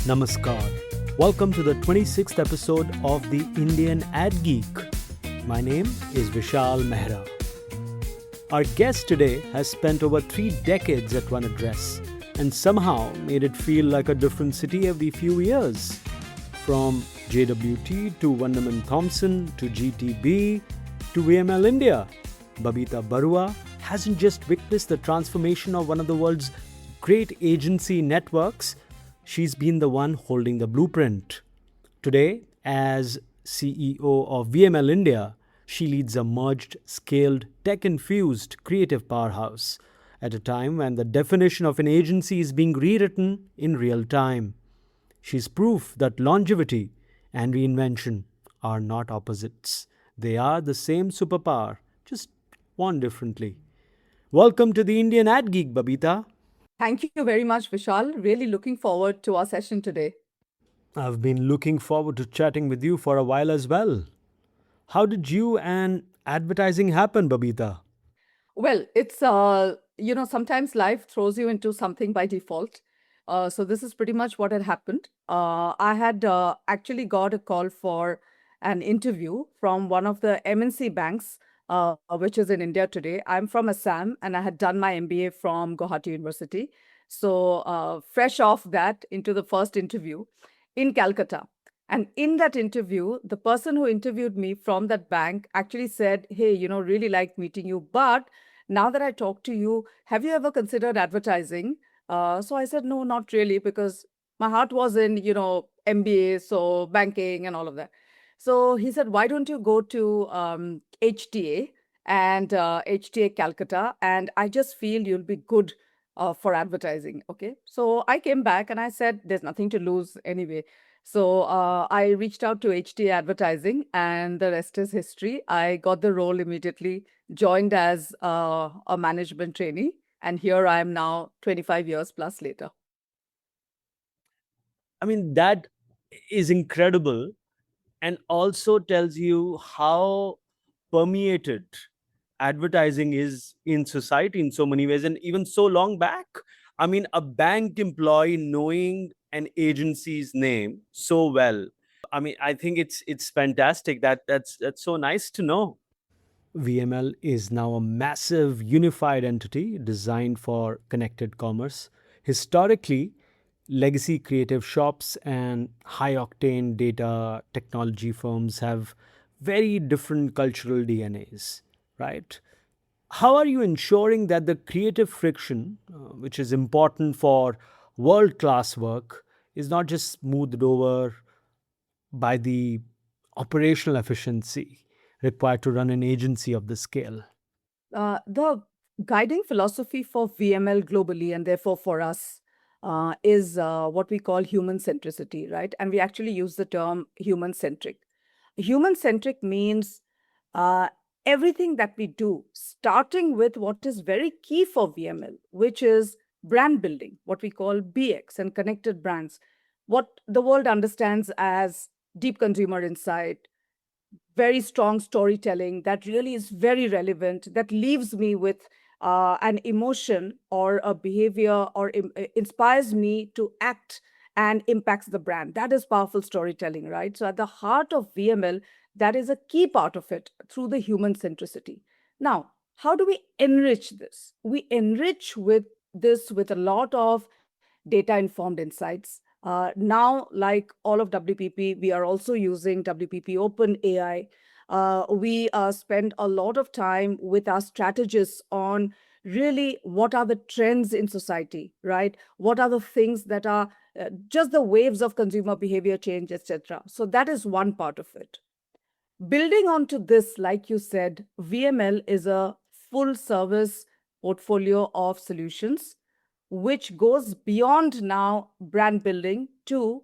Namaskar. Welcome to the 26th episode of the Indian Ad Geek. My name is Vishal Mehra. Our guest today has spent over 3 decades at one address and somehow made it feel like a different city every few years. From JWT to Vandaman Thompson to GTB to VML India, Babita Barua hasn't just witnessed the transformation of one of the world's great agency networks, she's been the one holding the blueprint. Today, as CEO of VML India, she leads a merged, scaled, tech-infused creative powerhouse at a time when the definition of an agency is being rewritten in real time. She's proof that longevity and reinvention are not opposites. They are the same superpower, just worn differently. Welcome to the Indian Ad Geek, Babita. Thank you very much, Vishal. Really looking forward to our session today. I've been looking forward to chatting with you for a while as well. How did you and advertising happen, Babita? Well, sometimes life throws you into something by default. So this is pretty much what had happened. I had actually got a call for an interview from one of the MNC banks, which is in India today. I'm from Assam and I had done my MBA from Guwahati University. So fresh off that into the first interview in Calcutta. And in that interview, the person who interviewed me from that bank actually said, "Hey, really liked meeting you, but now that I talk to you, have you ever considered advertising?" So I said, "No, not really, because my heart was in, MBA, so banking and all of that." So he said, "Why don't you go to HTA and HTA Calcutta? And I just feel you'll be good for advertising." Okay. So I came back and I said, "There's nothing to lose anyway." So I reached out to HTA Advertising, and the rest is history. I got the role immediately, joined as a management trainee, and here I am now 25 years plus later. I mean, that is incredible and also tells you how permeated advertising is in society in so many ways and even so long back. I mean, a bank employee knowing an agency's name so well. I mean, I think it's fantastic. That's so nice to know. VML is now a massive unified entity designed for connected commerce. Historically, legacy creative shops and high octane data technology firms have very different cultural DNAs, right? How are you ensuring that the creative friction, which is important for world class work, is not just smoothed over by the operational efficiency required to run an agency of this scale? The guiding philosophy for VML globally, and therefore for us, is what we call human centricity, right? And we actually use the term human centric. Human centric means uh, everything that we do, starting with what is very key for VML, which is brand building, what we call BX and connected brands, what the world understands as deep consumer insight, very strong storytelling that really is very relevant, that leaves me with an emotion or a behavior or inspires me to act and impacts the brand. That is powerful storytelling, right? So, at the heart of VML, that is a key part of it through the human centricity. Now, how do we enrich this? We enrich with this with a lot of data informed insights. Now, like all of WPP, we are also using WPP Open AI. We spend a lot of time with our strategists on really what are the trends in society, right? What are the things that are just the waves of consumer behavior change, etc. So that is one part of it. Building onto this, like you said, VML is a full service portfolio of solutions which goes beyond now brand building to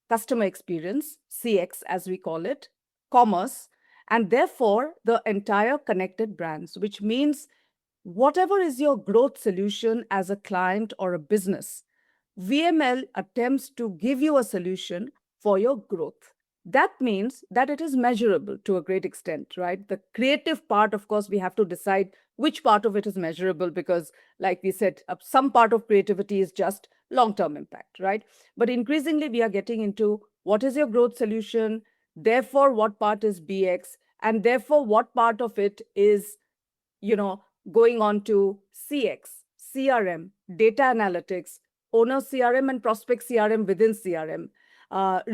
customer experience, CX as we call it, commerce, and therefore the entire connected brands, which means whatever is your growth solution as a client or a business, VML attempts to give you a solution for your growth. That means that it is measurable to a great extent, right? The creative part, of course, we have to decide which part of it is measurable, because like we said, some part of creativity is just long term impact, right? But increasingly we are getting into what is your growth solution, therefore what part is BX, and therefore what part of it is, you know, going on to CX, CRM, data analytics, owner CRM and prospect CRM within CRM,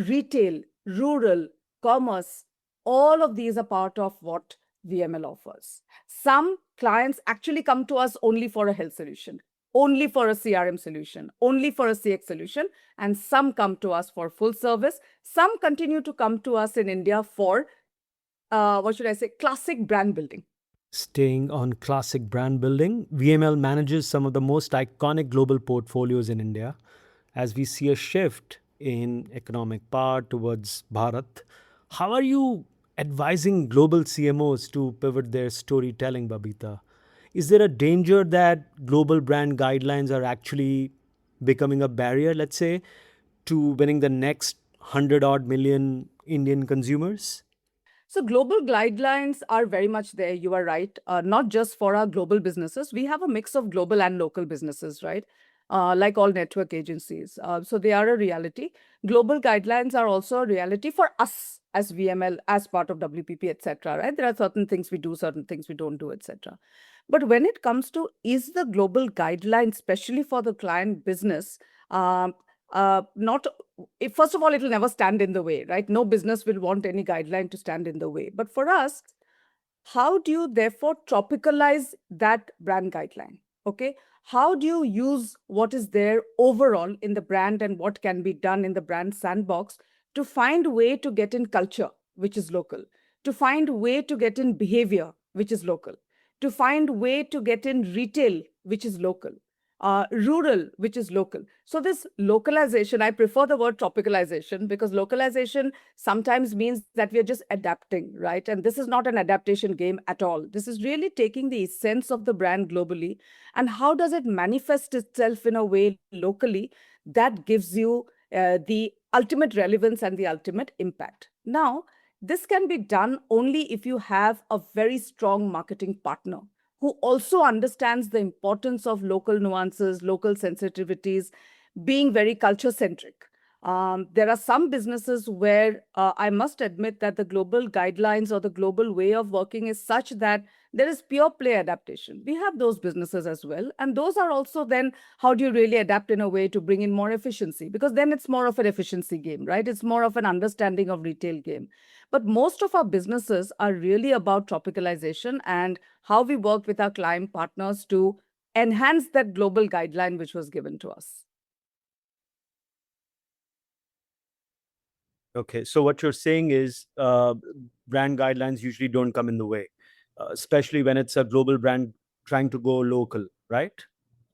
retail, rural, commerce. All of these are part of what VML offers. Some clients actually come to us only for a health solution, only for a CRM solution, only for a CX solution, and some come to us for full service. Some continue to come to us in India for, what should I say, classic brand building. Staying on classic brand building, VML manages some of the most iconic global portfolios in India. As we see a shift in economic power towards Bharat, how are you advising global CMOs to pivot their storytelling, Babita? Is there a danger that global brand guidelines are actually becoming a barrier, let's say, to winning the next 100 odd million Indian consumers? So global guidelines are very much there. You are right. Not just for our global businesses. We have a mix of global and local businesses, right? Like all network agencies. So they are a reality. Global guidelines are also a reality for us as VML, as part of WPP, etc. Right? There are certain things we do, certain things we don't do, etc. But when it comes to, is the global guideline, especially for the client business, um, not first of all, it will never stand in the way, right? No business will want any guideline to stand in the way. But for us, how do you therefore tropicalize that brand guideline? Okay. How do you use what is there overall in the brand and what can be done in the brand sandbox to find a way to get in culture, which is local, to find a way to get in behavior, which is local, to find a way to get in retail, which is local, rural, which is local. So this localization, I prefer the word tropicalization, because localization sometimes means that we are just adapting, right? And this is not an adaptation game at all. This is really taking the essence of the brand globally, and how does it manifest itself in a way locally that gives you the ultimate relevance and the ultimate impact. Now, this can be done only if you have a very strong marketing partner who also understands the importance of local nuances, local sensitivities, being very culture centric. There are some businesses where I must admit that the global guidelines or the global way of working is such that there is pure play adaptation. We have those businesses as well. And those are also then, how do you really adapt in a way to bring in more efficiency? Because then it's more of an efficiency game, right? It's more of an understanding of retail game. But most of our businesses are really about tropicalization and how we work with our client partners to enhance that global guideline which was given to us. Okay, so what you're saying is brand guidelines usually don't come in the way, especially when it's a global brand trying to go local, right?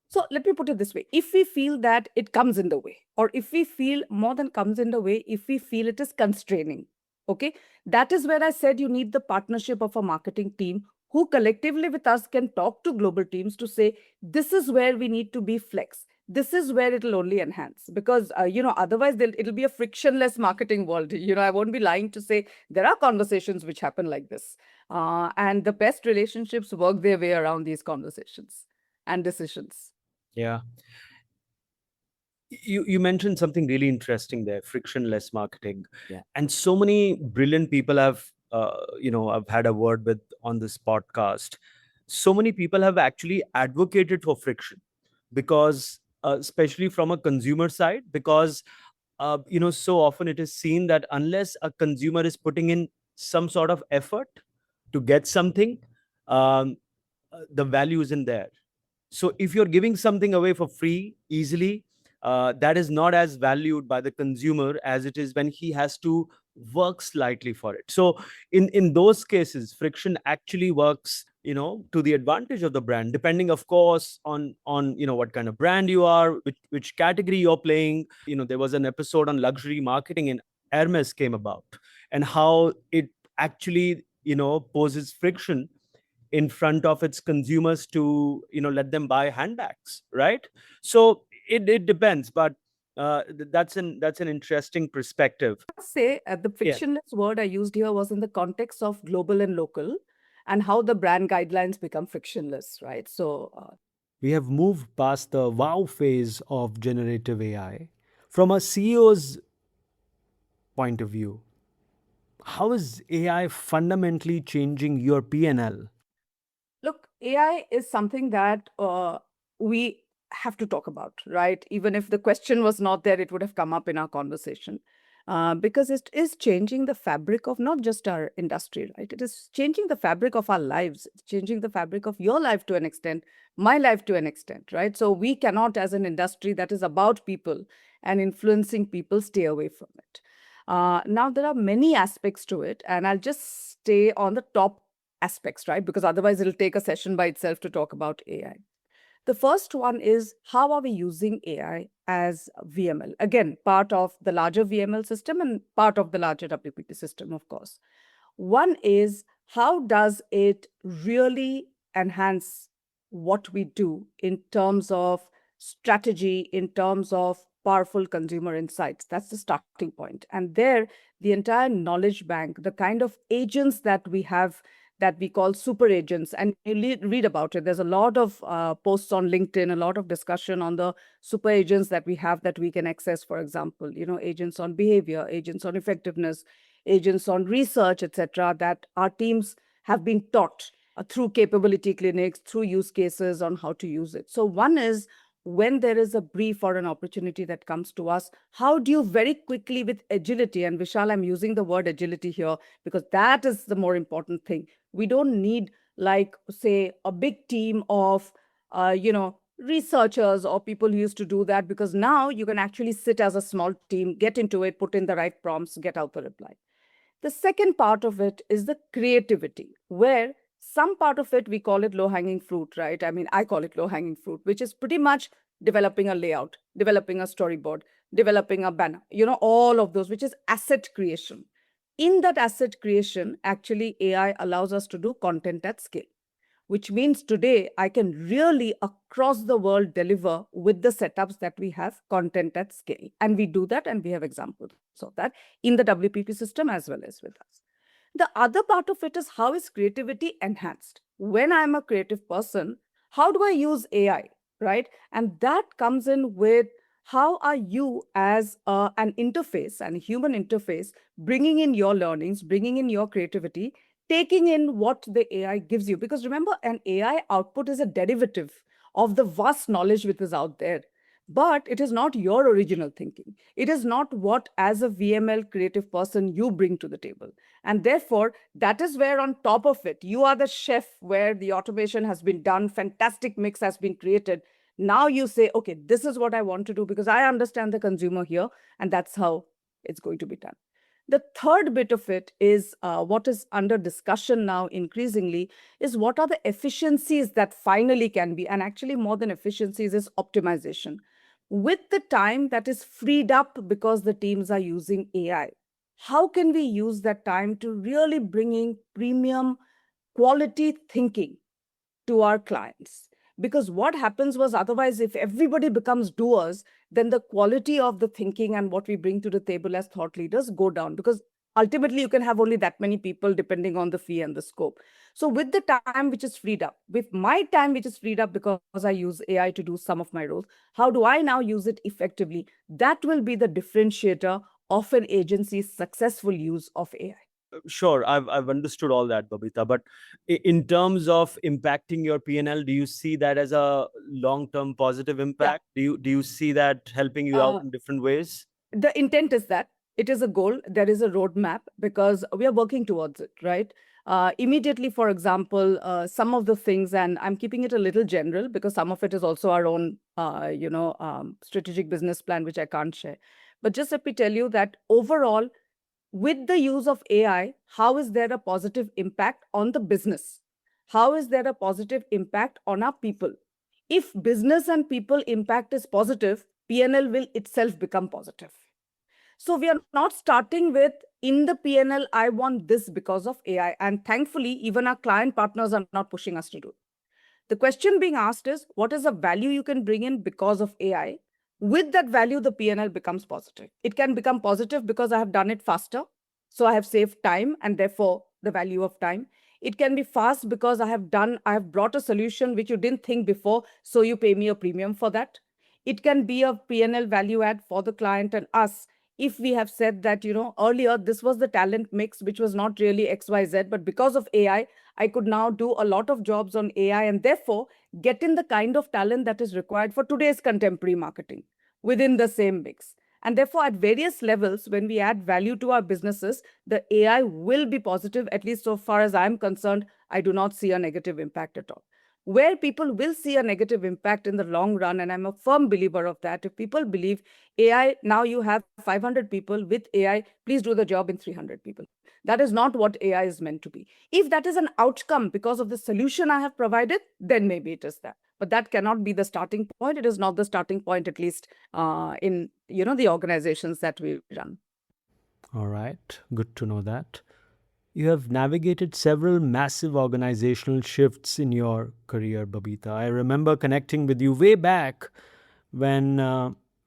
So let me put it this way. If we feel that it comes in the way, or if we feel more than comes in the way, if we feel it is constraining, okay, that is where I said you need the partnership of a marketing team who collectively with us can talk to global teams to say, this is where we need to be flex. This is where it'll only enhance, because otherwise it'll be a frictionless marketing world. I won't be lying to say there are conversations which happen like this, and the best relationships work their way around these conversations and decisions. Yeah. You mentioned something really interesting there, frictionless marketing. Yeah. And so many brilliant people have, I've had a word with on this podcast. So many people have actually advocated for friction because, especially from a consumer side, because so often it is seen that unless a consumer is putting in some sort of effort to get something, um, the value isn't there. So if you're giving something away for free easily, that is not as valued by the consumer as it is when he has to work slightly for it. So in those cases, friction actually works, to the advantage of the brand, depending, of course, on what kind of brand you are, which category you're playing. There was an episode on luxury marketing in Hermes came about, and how it actually poses friction in front of its consumers to let them buy handbags, right? So it depends, but that's an interesting perspective. Say the Yeah. frictionless word I used here was in the context of global and local. and how the brand guidelines become frictionless, right? So, We have moved past the wow phase of generative AI. From a CEO's point of view, how is AI fundamentally changing your P&L? look, AI is something that we have to talk about, right? Even if the question was not there, it would have come up in our conversation. Because it is changing the fabric of not just our industry, right? It is changing the fabric of our lives. It's changing the fabric of your life to an extent, my life to an extent, right? So we cannot, as an industry that is about people and influencing people, stay away from it. Now, there are many aspects to it, and I'll just stay on the top aspects, right? Because otherwise, it'll take a session by itself to talk about AI. The first one is, how are we using AI as VML? Again, part of the larger VML system and part of the larger WPP system, of course. One is, how does it really enhance what we do in terms of strategy, in terms of powerful consumer insights? That's the starting point. And there, the entire knowledge bank, the kind of agents that we have that we call super agents, and you read about it. There's a lot of posts on LinkedIn, a lot of discussion on the super agents that we have that we can access. For example, agents on behavior, agents on effectiveness, agents on research, etc., that our teams have been taught through capability clinics, through use cases on how to use it. So one is, when there is a brief or an opportunity that comes to us, how do you very quickly, with agility, and Vishal, I'm using the word agility here because that is the more important thing. We don't need, like, say, a big team of, researchers or people who used to do that, because now you can actually sit as a small team, get into it, put in the right prompts, get out the reply. The second part of it is the creativity, where some part of it, we call it low hanging fruit, right? I mean, I call it low hanging fruit, which is pretty much developing a layout, developing a storyboard, developing a banner, all of those, which is asset creation. In that asset creation, actually, AI allows us to do content at scale, which means today I can really across the world deliver with the setups that we have content at scale. And we do that, and we have examples of that in the WPP system as well as with us. The other part of it is, how is creativity enhanced? When I'm a creative person, how do I use AI, right? And that comes in with, how are you as an interface and a human interface bringing in your learnings, bringing in your creativity, taking in what the AI gives you? Because remember, an AI output is a derivative of the vast knowledge which is out there. But it is not your original thinking. It is not what, as a VML creative person, you bring to the table. And therefore, that is where, on top of it, you are the chef, where the automation has been done, fantastic mix has been created. Now you say, okay, this is what I want to do because I understand the consumer here, and that's how it's going to be done. The third bit of it is, what is under discussion now increasingly, is what are the efficiencies that finally can be, and actually more than efficiencies is optimization. With the time that is freed up because the teams are using AI, how can we use that time to really bringing premium quality thinking to our clients? Because what happens was, otherwise, if everybody becomes doers, then the quality of the thinking and what we bring to the table as thought leaders go down, because ultimately you can have only that many people depending on the fee and the scope. So with the time which is freed up, with my time which is freed up because I use AI to do some of my roles, how do I now use it effectively? That will be the differentiator of an agency's successful use of AI. Sure, I've understood all that, Babita. But in terms of impacting your P&L, do you see that as a long-term positive Yeah. impact? Do you see that helping you out in different ways? The intent is that it is a goal, there is a roadmap, because we are working towards it, right? Immediately, for example, some of the things, and I'm keeping it a little general because some of it is also our own, strategic business plan, which I can't share. But just let me tell you that overall, with the use of AI, how is there a positive impact on the business? How is there a positive impact on our people? If business and people impact is positive, PNL will itself become positive. So we are not starting with, in the PNL, I want this because of AI. And thankfully, even our client partners are not pushing us to do it. The question being asked is, what is the value you can bring in because of AI? With that value, the PNL becomes positive. It can become positive because I have done it faster. So I have saved time, and therefore the value of time. It can be fast because I have brought a solution which you didn't think before, so you pay me a premium for that. It can be a P&L value add for the client and us. If we have said that, earlier this was the talent mix, which was not really XYZ, but because of AI, I could now do a lot of jobs on AI and therefore get in the kind of talent that is required for today's contemporary marketing within the same mix. And therefore, at various levels, when we add value to our businesses, the AI will be positive, at least so far as I'm concerned. I do not see a negative impact at all. Where people will see a negative impact in the long run, and I'm a firm believer of that, if people believe AI, now you have 500 people with AI, please do the job in 300 people. That is not what AI is meant to be. If that is an outcome because of the solution I have provided, then maybe it is that. But that cannot be the starting point. It is not the starting point, at least in the organizations that we run. All right, good to know that. You have navigated several massive organizational shifts in your career, Babita. I remember connecting with you way back when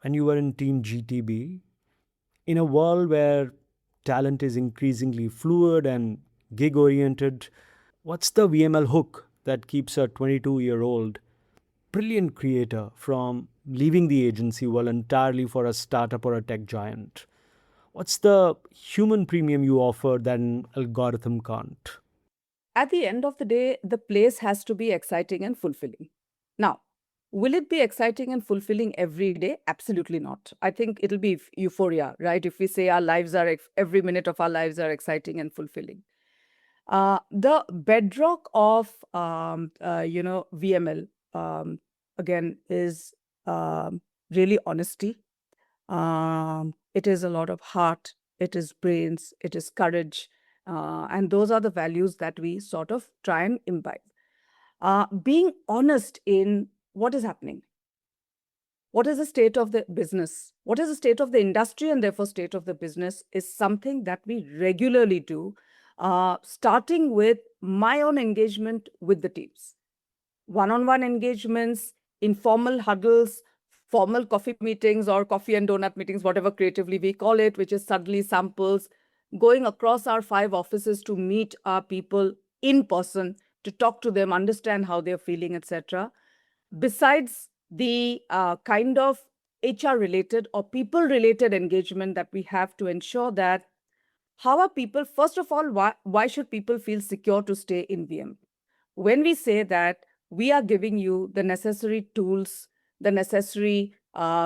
you were in Team GTB. In a world where talent is increasingly fluid and gig oriented, what's the VML hook that keeps a 22-year-old brilliant creator from leaving the agency voluntarily for a startup or a tech giant? What's the human premium you offer that an algorithm can't? At the end of the day, the place has to be exciting and fulfilling. Now, will it be exciting and fulfilling every day? Absolutely not. I think it'll be euphoria, right? If we say our lives are, every minute of our lives are exciting and fulfilling. The bedrock of, VML, again, is really honesty. It is a lot of heart, it is brains, it is courage. And those are the values that we sort of try and imbibe. Being honest in what is happening. What is the state of the business? What is the state of the industry and therefore state of the business is something that we regularly do, starting with my own engagement with the teams. One-on-one engagements, informal huddles, formal coffee meetings or coffee and donut meetings, whatever creatively we call it, which is suddenly samples, going across our 5 offices to meet our people in person, to talk to them, understand how they're feeling, etc. Besides the kind of HR-related or people-related engagement that we have to ensure that how are people, first of all, why should people feel secure to stay in VM? When we say that we are giving you the necessary tools, the necessary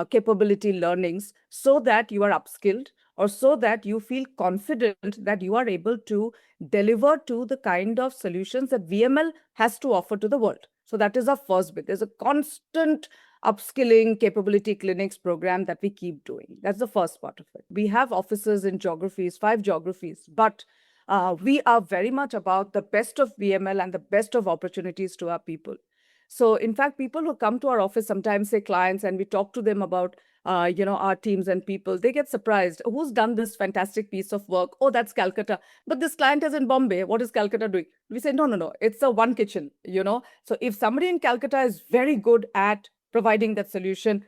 capability learnings so that you are upskilled or so that you feel confident that you are able to deliver to the kind of solutions that VML has to offer to the world. So that is our first bit. There's a constant upskilling capability clinics program that we keep doing. That's the first part of it. We have offices in geographies, 5 geographies, but we are very much about the best of VML and the best of opportunities to our people. So in fact, people who come to our office, sometimes say clients, and we talk to them about our teams and people, they get surprised. Who's done this fantastic piece of work? Oh, that's Calcutta. But this client is in Bombay. What is Calcutta doing? We say, no. It's a one kitchen, So if somebody in Calcutta is very good at providing that solution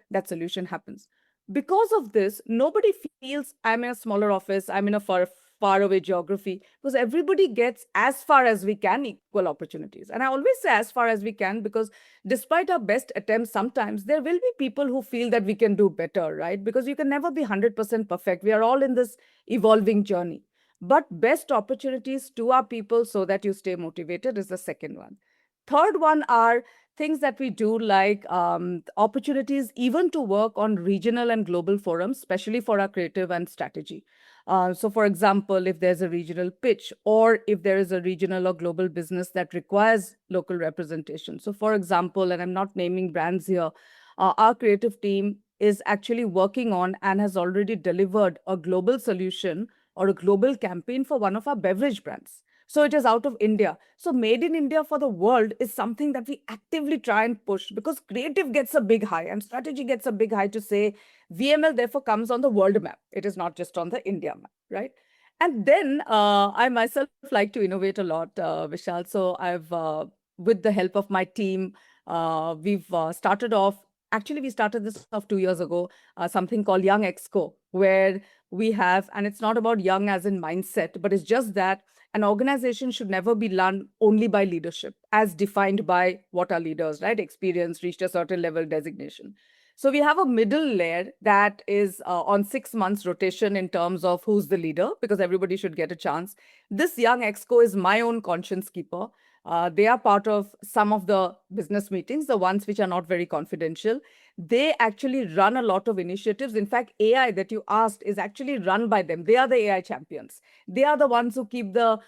happens. Because of this, nobody feels I'm in a smaller office, I'm in a far away geography, because everybody gets as far as we can equal opportunities. And I always say as far as we can, because despite our best attempts, sometimes there will be people who feel that we can do better, right? Because you can never be 100% perfect. We are all in this evolving journey. But best opportunities to our people so that you stay motivated is the second one. Third one are things that we do, like opportunities even to work on regional and global forums, especially for our creative and strategy. So for example, if there's a regional pitch or if there is a regional or global business that requires local representation. So for example, and I'm not naming brands here, our creative team is actually working on and has already delivered a global solution or a global campaign for one of our beverage brands. So it is out of India. So made in India for the world is something that we actively try and push, because creative gets a big high and strategy gets a big high to say VML therefore comes on the world map. It is not just on the India map, right? And then I myself like to innovate a lot, Vishal. So I've, with the help of my team, we've started off. Actually, we started this off 2 years ago, something called Young Exco, where we have, and it's not about young as in mindset, but it's just that An organization should never be run only by leadership, as defined by what are leaders, right? Experience, reached a certain level, designation. So we have a middle layer that is on 6 months rotation in terms of who's the leader, because everybody should get a chance. This young exco is my own conscience keeper. They are part of some of the business meetings, the ones which are not very confidential. They actually run a lot of initiatives. In fact, AI that you asked is actually run by them. They are the AI champions. They are the ones who keep the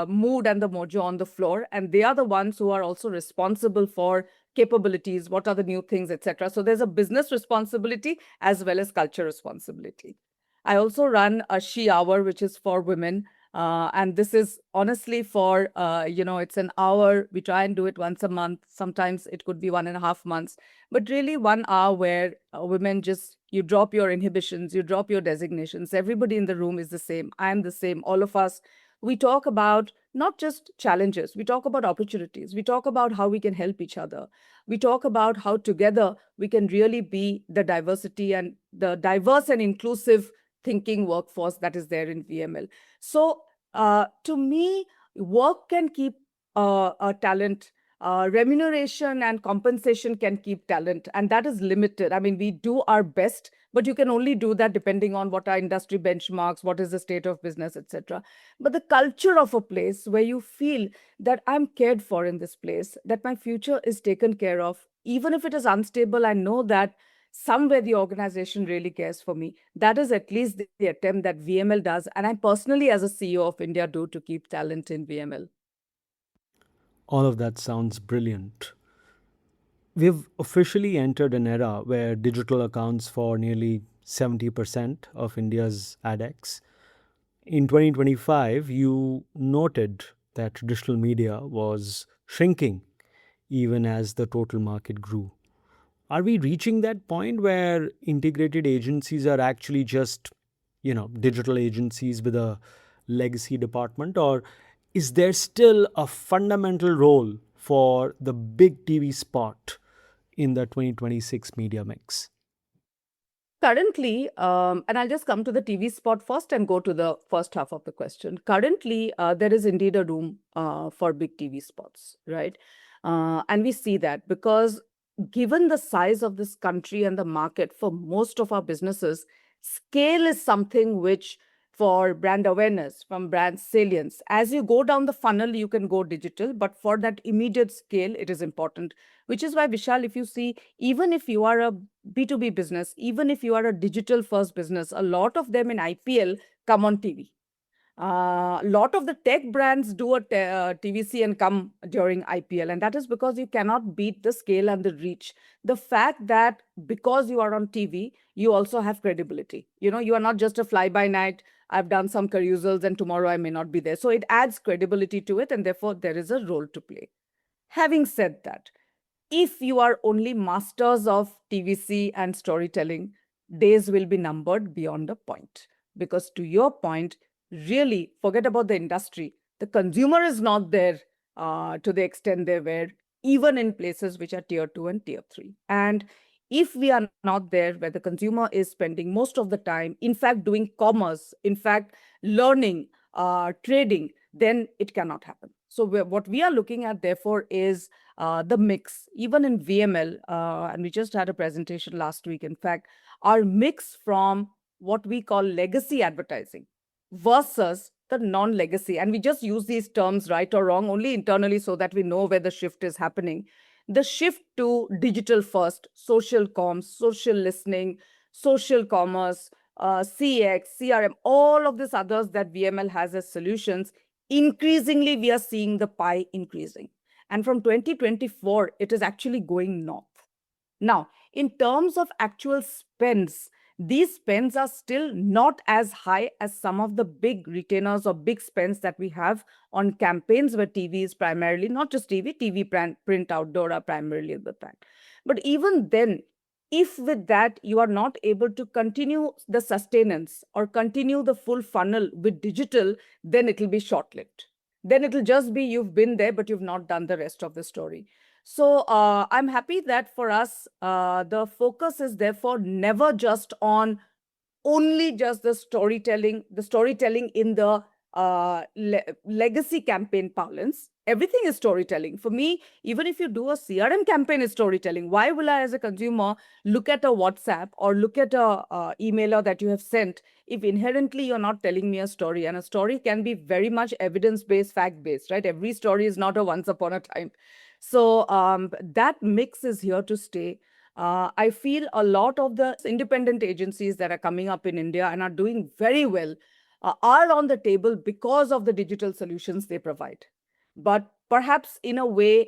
mood and the mojo on the floor. And they are the ones who are also responsible for capabilities, what are the new things, etc. So there's a business responsibility as well as culture responsibility. I also run a She Hour, which is for women. And this is honestly for, it's an hour. We try and do it once a month. Sometimes it could be 1.5 months, but really 1 hour where women just, you drop your inhibitions, you drop your designations. Everybody in the room is the same. I am the same. All of us. We talk about not just challenges, we talk about opportunities. We talk about how we can help each other. We talk about how together we can really be the diversity and the diverse and inclusive thinking workforce that is there in VML. So to me, work can keep a talent. Remuneration and compensation can keep talent, and that is limited. I mean, we do our best, but you can only do that depending on what our industry benchmarks, what is the state of business, etc. But the culture of a place where you feel that I'm cared for in this place, that my future is taken care of, even if it is unstable, I know that somewhere the organization really cares for me. That is at least the attempt that VML does. And I personally, as a CEO of India, do to keep talent in VML. All of that sounds brilliant. We've officially entered an era where digital accounts for nearly 70% of India's ADEX. In 2025, you noted that traditional media was shrinking even as the total market grew. Are we reaching that point where integrated agencies are actually just, digital agencies with a legacy department? Or is there still a fundamental role for the big TV spot in the 2026 media mix? Currently, and I'll just come to the TV spot first and go to the first half of the question. Currently, there is indeed a room for big TV spots, right? And we see that because given the size of this country and the market for most of our businesses, scale is something which, for brand awareness, from brand salience, as you go down the funnel, you can go digital, but for that immediate scale, it is important. Which is why, Vishal, if you see, even if you are a B2B business, even if you are a digital first business, a lot of them in IPL come on TV. A lot of the tech brands do a TVC and come during IPL, and that is because you cannot beat the scale and the reach. The fact that because you are on TV, you also have credibility. You are not just a fly by night. I've done some carousels and tomorrow I may not be there. So it adds credibility to it, and therefore there is a role to play. Having said that, if you are only masters of TVC and storytelling, days will be numbered beyond a point. Because to your point, really forget about the industry. The consumer is not there to the extent they were, even in places which are tier 2 and tier 3. And if we are not there where the consumer is spending most of the time, in fact, doing commerce, in fact, learning, trading, then it cannot happen. So what we are looking at, therefore, is the mix, even in VML, and we just had a presentation last week, in fact, our mix from what we call legacy advertising versus the non-legacy. And we just use these terms right or wrong only internally so that we know where the shift is happening. The shift to digital first, social comms, social listening, social commerce, CX, CRM, all of these others that VML has as solutions, increasingly we are seeing the pie increasing. And from 2024, it is actually going north. Now, in terms of actual spends, these spends are still not as high as some of the big retainers or big spends that we have on campaigns where TV is primarily, not just TV, print, outdoor are primarily the brand. But even then, if with that you are not able to continue the sustenance or continue the full funnel with digital, then it will be short-lived. Then it will just be you've been there, but you've not done the rest of the story. So I'm happy that for us, the focus is therefore never just on only just the storytelling in the legacy campaign parlance, everything is storytelling. For me, even if you do a CRM campaign, is storytelling. Why will I, as a consumer, look at a WhatsApp or look at a emailer that you have sent if inherently you're not telling me a story? And a story can be very much evidence-based, fact-based, right? Every story is not a once upon a time. So that mix is here to stay. I feel a lot of the independent agencies that are coming up in India and are doing very well are on the table because of the digital solutions they provide. But perhaps in a way,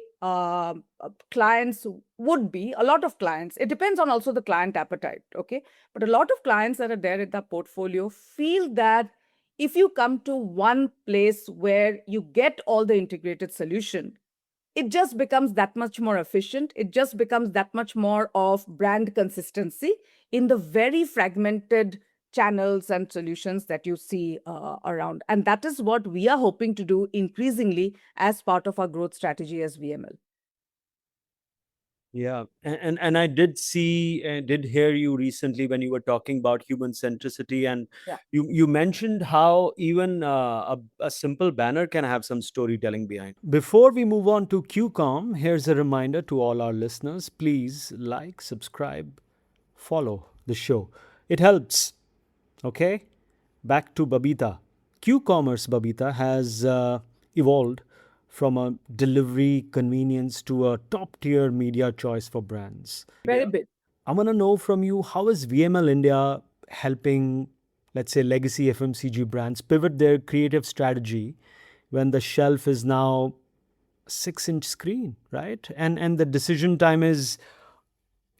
clients would be, a lot of clients, it depends on also the client appetite, okay? But a lot of clients that are there in the portfolio feel that if you come to one place where you get all the integrated solution, it just becomes that much more efficient. It just becomes that much more of brand consistency in the very fragmented channels and solutions that you see around. And that is what we are hoping to do increasingly as part of our growth strategy as VML. Yeah, and I did see and did hear you recently when you were talking about human centricity, and Yeah. you mentioned how even a simple banner can have some storytelling behind. Before we move on to QCOM, here's a reminder to all our listeners: please like, subscribe, follow the show. It helps. Okay, back to Babita. Q Commerce Babita has evolved from a delivery convenience to a top tier media choice for brands. Very big. I want to know from you, how is VML India helping, let's say, legacy FMCG brands pivot their creative strategy when the shelf is now 6-inch screen, right? And the decision time is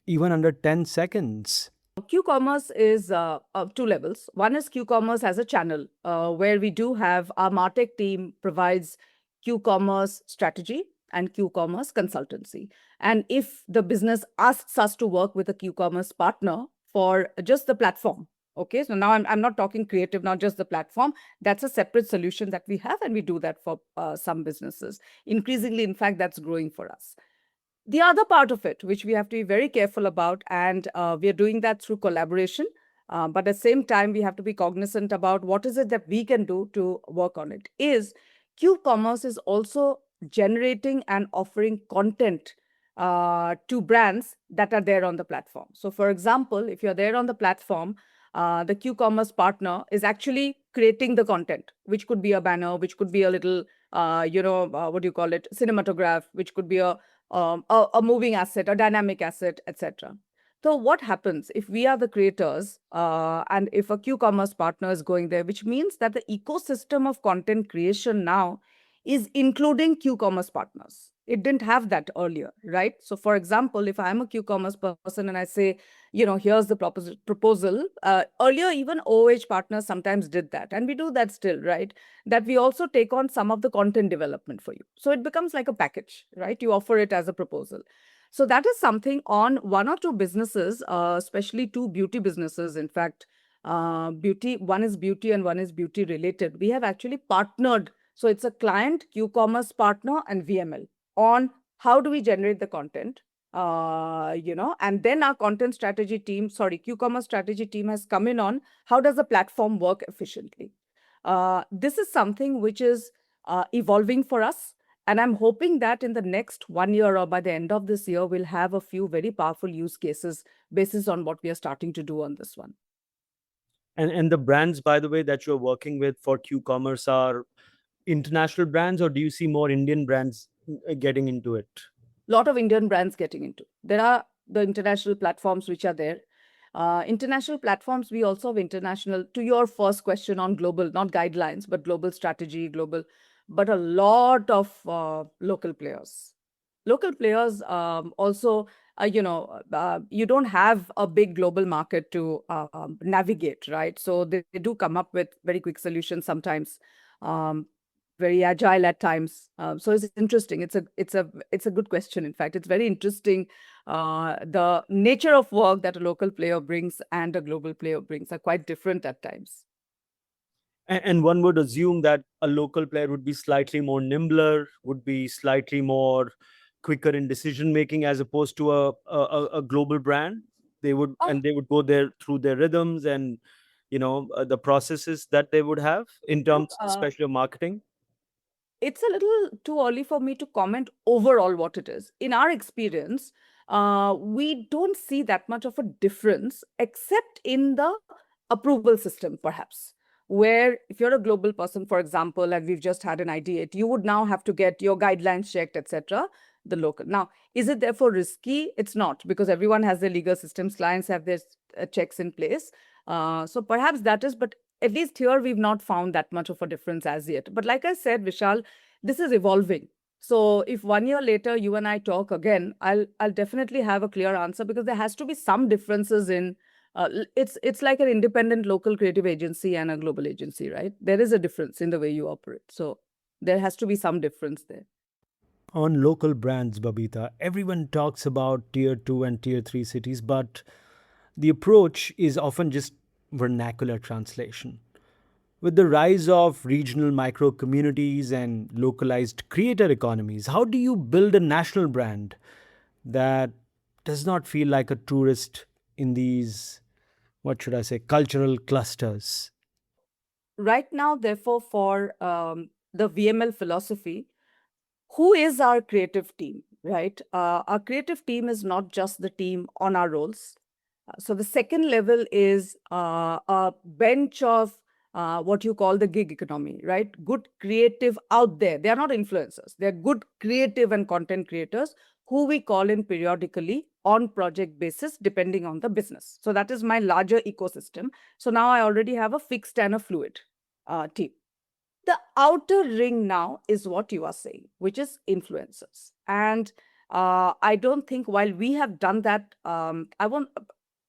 even under 10 seconds. Q-commerce is two levels. One is Q-commerce as a channel, where we do have our MarTech team provides Q-commerce strategy and Q-commerce consultancy. And if the business asks us to work with a Q-commerce partner for just the platform, okay, so now I'm not talking creative, not just the platform. That's a separate solution that we have, and we do that for some businesses. Increasingly, in fact, that's growing for us. The other part of it, which we have to be very careful about, and we are doing that through collaboration, but at the same time, we have to be cognizant about what is it that we can do to work on it, is Q-commerce is also generating and offering content to brands that are there on the platform. So for example, if you're there on the platform, the Q-commerce partner is actually creating the content, which could be a banner, which could be a little, what do you call it, cinematograph, which could be a moving asset, a dynamic asset, etc. So what happens if we are the creators and if a Q-commerce partner is going there, which means that the ecosystem of content creation now is including Q-commerce partners. It didn't have that earlier, right? So for example, if I'm a Q-commerce person and I say, here's the proposal, earlier even OOH partners sometimes did that. And we do that still, right? That we also take on some of the content development for you. So it becomes like a package, right? You offer it as a proposal. So that is something on one or two businesses, especially two beauty businesses. In fact, one is beauty and one is beauty related. We have actually partnered. So it's a client, Q-commerce partner, and VML on how do we generate the content. And then our content strategy team, Q-commerce strategy team has come in on how does the platform work efficiently. This is something which is evolving for us. And I'm hoping that in the next 1 year or by the end of this year, we'll have a few very powerful use cases basis on what we are starting to do on this one. And the brands, by the way, that you're working with for Q-commerce are international brands, or do you see more Indian brands getting into it? Lot of Indian brands getting into. There are the international platforms which are there. International platforms, we also have international, to your first question on global, not guidelines, but global strategy, but a lot of local players. Local players also, you don't have a big global market to navigate, right? So they do come up with very quick solutions sometimes. Very agile at times. So it's interesting. It's a good question. In fact, it's very interesting. The nature of work that a local player brings and a global player brings are quite different at times. And one would assume that a local player would be slightly more nimbler, would be slightly more quicker in decision making as opposed to a global brand. They would Oh, go there through their rhythms and the processes that they would have in Look, terms, especially of marketing? it's a little too early for me to comment overall what it is. In our experience, we don't see that much of a difference, except in the approval system, perhaps. Where if you're a global person, for example, and we've just had an ID8, you would now have to get your guidelines checked, etc. The local. Now, is it therefore risky? It's not, because everyone has their legal systems, clients have their checks in place. So perhaps that is, but at least here we've not found that much of a difference as yet. But like I said, Vishal, this is evolving. So if 1 year later you and I talk again, I'll definitely have a clear answer, because there has to be some differences in it's like an independent local creative agency and a global agency, right? There is a difference in the way you operate. So there has to be some difference there. On local brands, Babita, everyone talks about tier 2 and tier 3 cities, but the approach is often just vernacular translation. With the rise of regional micro communities and localized creator economies, how do you build a national brand that does not feel like a tourist in these, what should I say, cultural clusters? Right now, therefore, for the VML philosophy, who is our creative team, right? Our creative team is not just the team on our roles. So the second level is a bench of what you call the gig economy, right? Good creative out there. They are not influencers. They're good creative and content creators who we call in periodically on project basis, depending on the business. So that is my larger ecosystem. So now I already have a fixed and a fluid team. The outer ring now is what you are saying, which is influencers. And I don't think while we have done that, I want,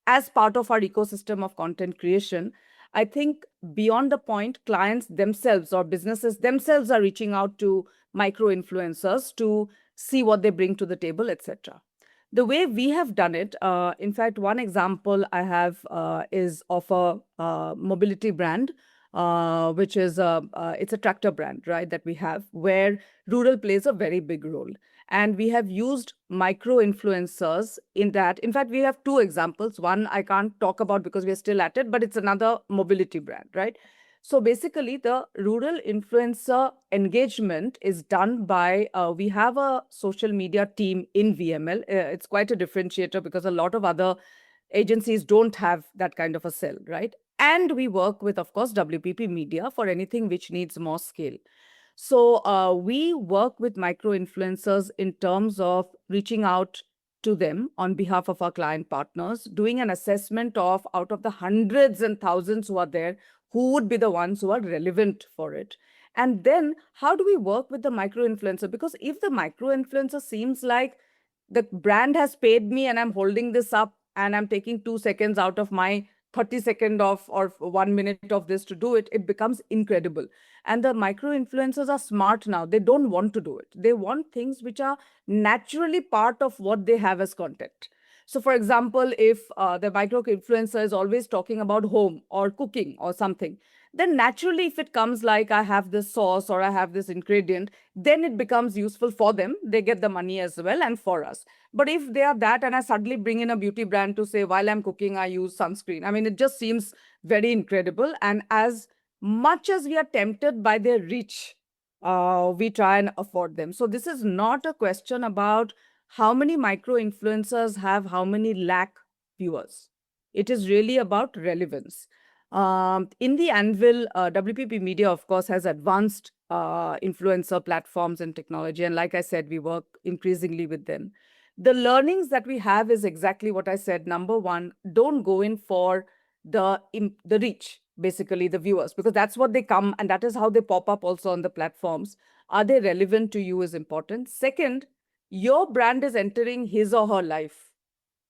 as part of our ecosystem of content creation, I think beyond the point, clients themselves or businesses themselves are reaching out to micro influencers to see what they bring to the table, etc. The way we have done it, in fact, one example I have is of a mobility brand, which is it's a tractor brand, right? That we have, where rural plays a very big role, and we have used micro influencers in that. In fact, we have two examples. One I can't talk about because we are still at it, but it's another mobility brand, right? So basically, the rural influencer engagement is done by, we have a social media team in VML. It's quite a differentiator because a lot of other agencies don't have that kind of a cell, right? And we work with, of course, WPP Media for anything which needs more scale. So we work with micro influencers in terms of reaching out to them on behalf of our client partners, doing an assessment of out of the hundreds and thousands who are there, who would be the ones who are relevant for it. And then how do we work with the micro influencer? Because if the micro influencer seems like the brand has paid me and I'm holding this up and I'm taking 2 seconds out of my 30 second of or 1 minute of this to do it, it becomes incredible. And the micro influencers are smart now. They don't want to do it. They want things which are naturally part of what they have as content. So, for example, if the micro influencer is always talking about home or cooking or something, then naturally, if it comes like I have this sauce or I have this ingredient, then it becomes useful for them. They get the money as well and for us. But if they are that and I suddenly bring in a beauty brand to say, while I'm cooking, I use sunscreen, I mean, it just seems very incredible. And as much as we are tempted by their reach, we try and afford them. So this is not a question about how many micro influencers have how many lakh viewers. It is really about relevance. In the Anvil, WPP Media, of course, has advanced influencer platforms and technology. And like I said, we work increasingly with them. The learnings that we have is exactly what I said. Number one, don't go in for the reach, basically the viewers, because that's what they come and that is how they pop up also on the platforms. Are they relevant to you is important. Second, your brand is entering his or her life.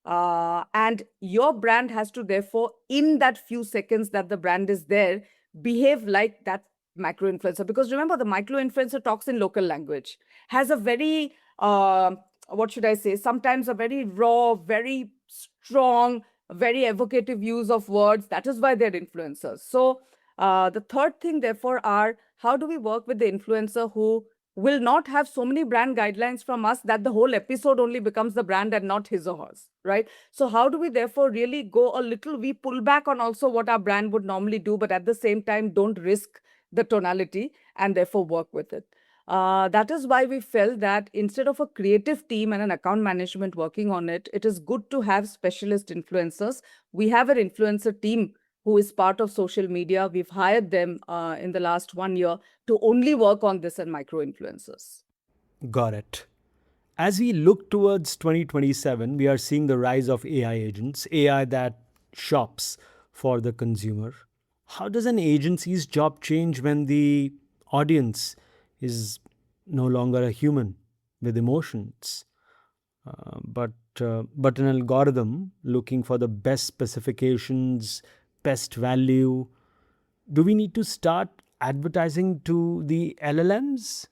And your brand has to, therefore, in that few seconds that the brand is there, behave like that micro influencer. Because remember, the micro influencer talks in local language, has a very, what should I say, sometimes a very raw, very strong, very evocative use of words. That is why they're influencers. So the third thing, therefore, are how do we work with the influencer who will not have so many brand guidelines from us that the whole episode only becomes the brand and not his or hers, right? So how do we therefore really go a little, we pull back on also what our brand would normally do, but at the same time, don't risk the tonality and therefore work with it. That is why we felt that instead of a creative team and an account management working on it, it is good to have specialist influencers. We have an influencer team who is part of social media. We've hired them in the last 1 year to only work on this and micro influencers. Got it. As we look towards 2027, we are seeing the rise of AI agents, AI that shops for the consumer. How does an agency's job change when the audience is no longer a human with emotions, but an algorithm looking for the best specifications, best value? Do we need to start advertising to the LLMs?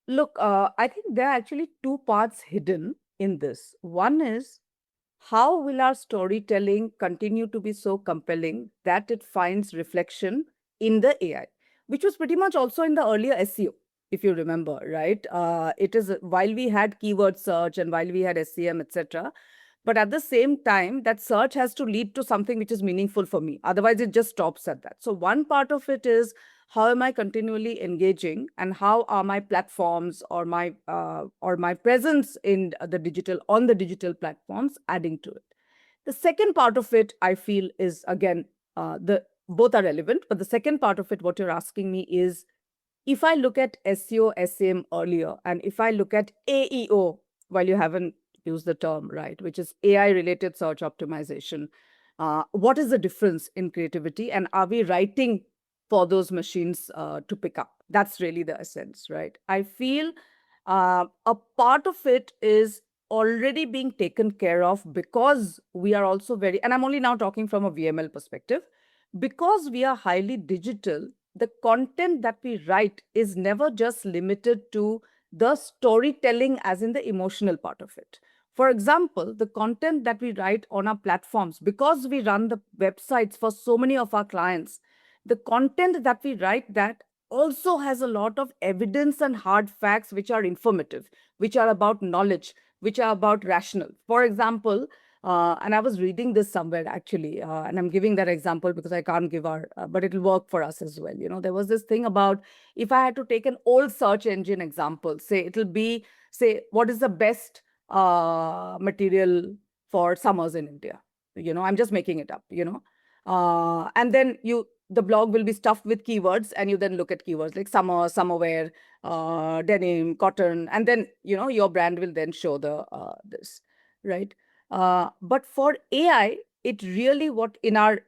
Look, I think there are actually two parts hidden in this. One is, how will our storytelling continue to be so compelling that it finds reflection in the AI, which was pretty much also in the earlier SEO, if you remember, right? It is while we had keyword search and while we had SEM, etc. But at the same time, that search has to lead to something which is meaningful for me. Otherwise, it just stops at that. So one part of it is, how am I continually engaging, and how are my platforms or my presence in the digital on the digital platforms adding to it. The second part of it, I feel, is again, the both are relevant, but the second part of it, what you're asking me is, if I look at SEO, SEM earlier, and if I look at AEO, while you haven't used the term, right, which is AI related search optimization, what is the difference in creativity? And are we writing for those machines to pick up? That's really the essence, right? I feel a part of it is already being taken care of because we are also very, and I'm only now talking from a VML perspective, because we are highly digital, the content that we write is never just limited to the storytelling, as in the emotional part of it. For example, the content that we write on our platforms, because we run the websites for so many of our clients, the content that we write that also has a lot of evidence and hard facts which are informative, which are about knowledge, which are about rational. For example, and I was reading this somewhere actually, and I'm giving that example because I can't give but it'll work for us as well. You know, there was this thing about, if I had to take an old search engine example, say it'll be, say, what is the best material for summers in India? You know, I'm just making it up, and then the blog will be stuffed with keywords, and you then look at keywords like summer, summerwear, denim, cotton, and then, your brand will then show this, right? But for AI, it really, what in our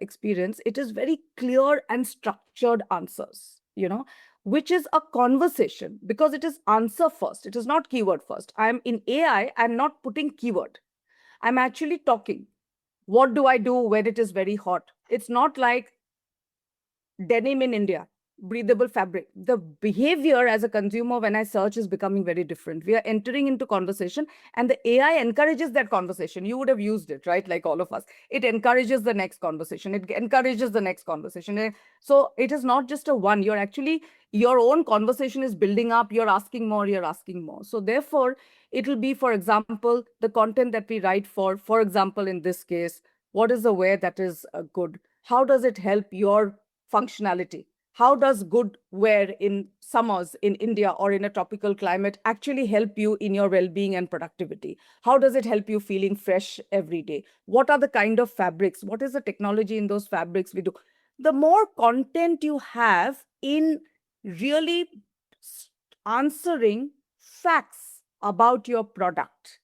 experience, it is very clear and structured answers, which is a conversation, because it is answer first. It is not keyword first. I'm in AI, I'm not putting keyword. I'm actually talking. What do I do when it is very hot? It's not like denim in India, breathable fabric. The behavior as a consumer when I search is becoming very different. We are entering into conversation, and the AI encourages that conversation. You would have used it, right? Like all of us. It encourages the next conversation. It encourages the next conversation. So it is not just a one. You're actually, your own conversation is building up. You're asking more, you're asking more. So therefore, it will be, for example, the content that we write for example, in this case, what is the wear that is good? How does it help your functionality? How does good wear in summers in India or in a tropical climate actually help you in your well-being and productivity? How does it help you feeling fresh every day? What are the kind of fabrics? What is the technology in those fabrics we do? The more content you have in really answering facts about your product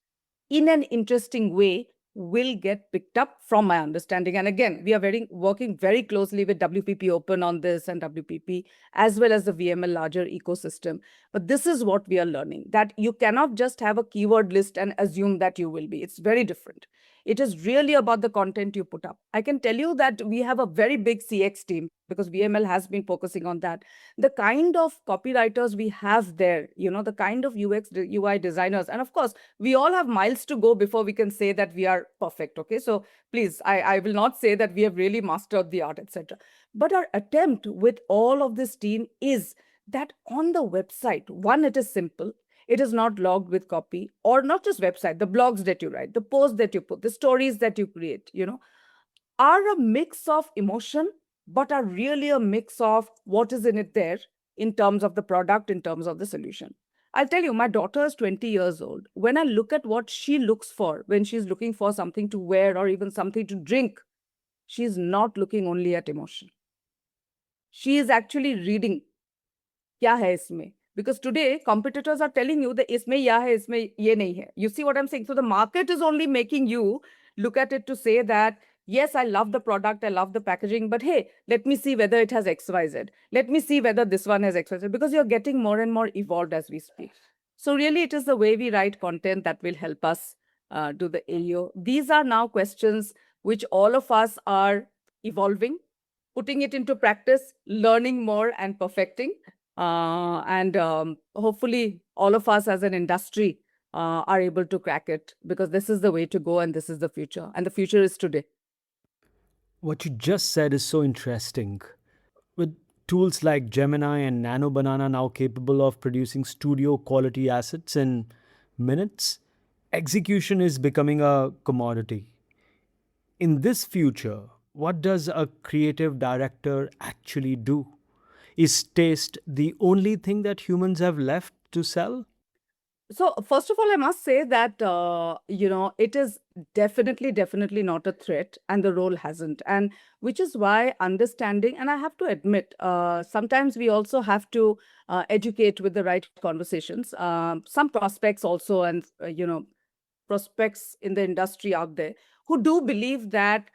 in an interesting way will get picked up, from my understanding. And again, we are working very closely with WPP Open on this, and WPP, as well as the VML larger ecosystem. But this is what we are learning, that you cannot just have a keyword list and assume that you will be. It's very different. It is really about the content you put up. I can tell you that we have a very big CX team, because VML has been focusing on that. The kind of copywriters we have there, the kind of UX, UI designers, and of course, we all have miles to go before we can say that we are perfect. Okay, so please, I will not say that we have really mastered the art, etc. But our attempt with all of this team is that on the website, one, it is simple. It is not logged with copy, or not just website, the blogs that you write, the posts that you put, the stories that you create, are a mix of emotion, but are really a mix of what is in it there in terms of the product, in terms of the solution. I'll tell you, my daughter is 20 years old. When I look at what she looks for when she's looking for something to wear or even something to drink, she's not looking only at emotion. She is actually reading क्या है इसमें, because today competitors are telling you that इसमें यह है, इसमें ये नहीं है. You see what I'm saying? So the market is only making you look at it to say that yes, I love the product, I love the packaging, but hey, let me see whether it has XYZ. Let me see whether this one has XYZ, because you're getting more and more evolved as we speak. So really, it is the way we write content that will help us do the AEO. These are now questions which all of us are evolving, putting it into practice, learning more and perfecting. And hopefully all of us as an industry are able to crack it, because this is the way to go and this is the future. And the future is today. What you just said is so interesting. With tools like Gemini and Nano Banana now capable of producing studio quality assets in minutes, execution is becoming a commodity. In this future, what does a creative director actually do? Is taste the only thing that humans have left to sell? So first of all, I must say that it is definitely not a threat, and the role hasn't, and which is why understanding. And I have to admit, sometimes we also have to educate with the right conversations. Some prospects also, and prospects in the industry out there who do believe that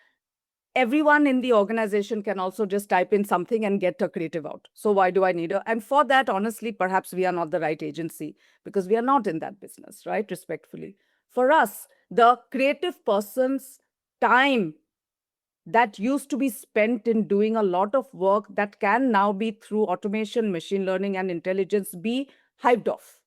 everyone in the organization can also just type in something and get a creative out. So why do I need a? And for that, honestly, perhaps we are not the right agency, because we are not in that business, right? Respectfully. For us, the creative person's time that used to be spent in doing a lot of work that can now be through automation, machine learning, and intelligence be hived off,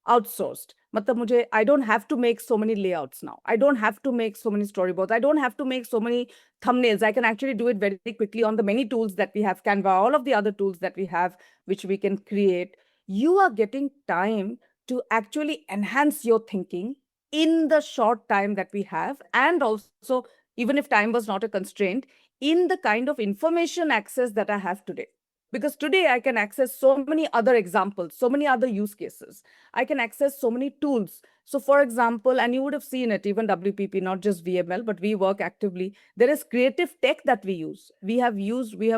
outsourced. Matlab mujhe, I don't have to make so many layouts now. I don't have to make so many storyboards. I don't have to make so many thumbnails. I can actually do it very quickly on the many tools that we have, Canva, all of the other tools that we have, which we can create. You are getting time to actually enhance your thinking in the short time that we have, and also, even if time was not a constraint, in the kind of information access that I have today. Because today I can access so many other examples, so many other use cases. I can access so many tools. So for example, and you would have seen it, even WPP, not just VML, but we work actively. There is creative tech that we use. We have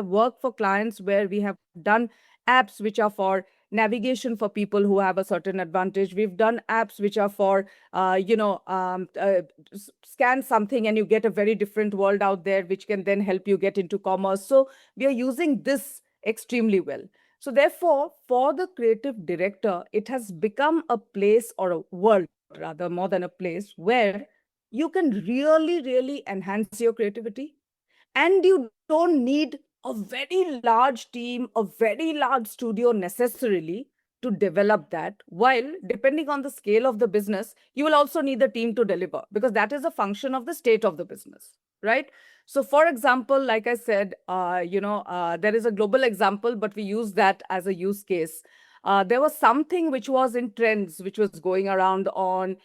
worked for clients where we have done apps which are for navigation for people who have a certain advantage. We've done apps which are for, scan something and you get a very different world out there, which can then help you get into commerce. So we are using this extremely well. So therefore, for the creative director, it has become a place, or a world rather, more than a place, where you can really enhance your creativity, and you don't need a very large team, a very large studio necessarily to develop that. While depending on the scale of the business, you will also need the team to deliver, because that is a function of the state of the business, right? So for example, like I said, there is a global example, but we use that as a use case. There was something which was in trends, which was going around on,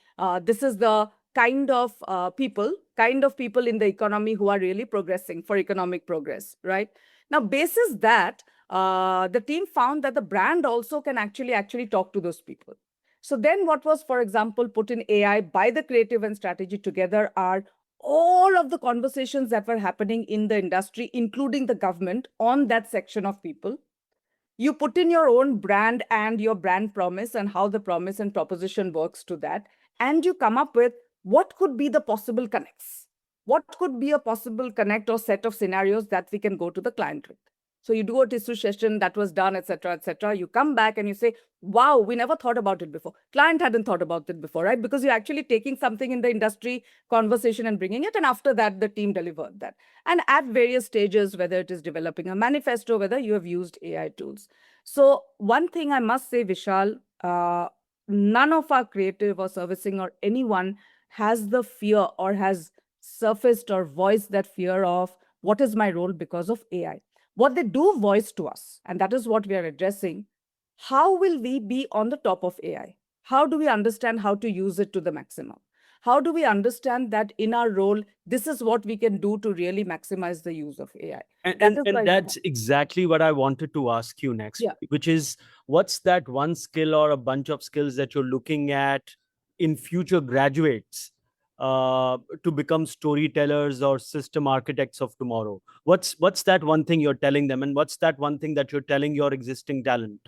this is the kind of people in the economy who are really progressing for economic progress, right? Now, basis that, the team found that the brand also can actually talk to those people. So then what was, for example, put in AI by the creative and strategy together are all of the conversations that were happening in the industry, including the government, on that section of people. You put in your own brand and your brand promise and how the promise and proposition works to that, and you come up with what could be the possible connects. What could be a possible connect or set of scenarios that we can go to the client with? So you do a tissue session that was done, etc., etc. You come back and you say, wow, we never thought about it before. Client hadn't thought about it before, right? Because you're actually taking something in the industry conversation and bringing it. And after that, the team delivered that. And at various stages, whether it is developing a manifesto, whether you have used AI tools. So one thing I must say, Vishal, none of our creative or servicing or anyone has the fear or has surfaced or voiced that fear of what is my role because of AI. What they do voice to us, and that is what we are addressing, how will we be on the top of AI? How do we understand how to use it to the maximum? How do we understand that in our role, this is what we can do to really maximize the use of AI? And, That and is and why, that's exactly what I wanted to ask you next, yeah, which is what's that one skill or a bunch of skills that you're looking at in future graduates to become storytellers or system architects of tomorrow? What's that one thing you're telling them, and what's that one thing that you're telling your existing talent?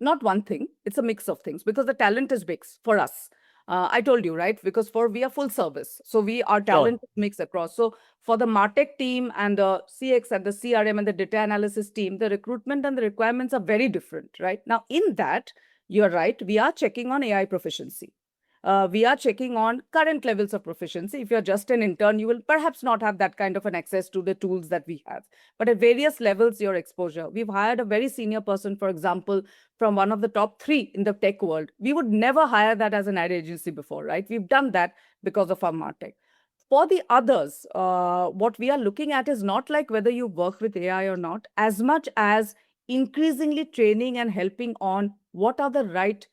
not one thing, it's a mix of things because the talent is mixed for us. I told you, right? Because for we are full service. So we our Sure. talent is mixed across. So for the MarTech team and the CX and the CRM and the data analysis team, the recruitment and the requirements are very different, right? Now, in that, you're right, we are checking on AI proficiency. We are checking on current levels of proficiency. If you're just an intern, you will perhaps not have that kind of an access to the tools that we have. But at various levels, your exposure. We've hired a very senior person, for example, from one of the top 3 in the tech world. We would never hire that as an ad agency before, right? We've done that because of our MarTech. For the others, what we are looking at is not like whether you work with AI or not, as much as increasingly training and helping on what are the right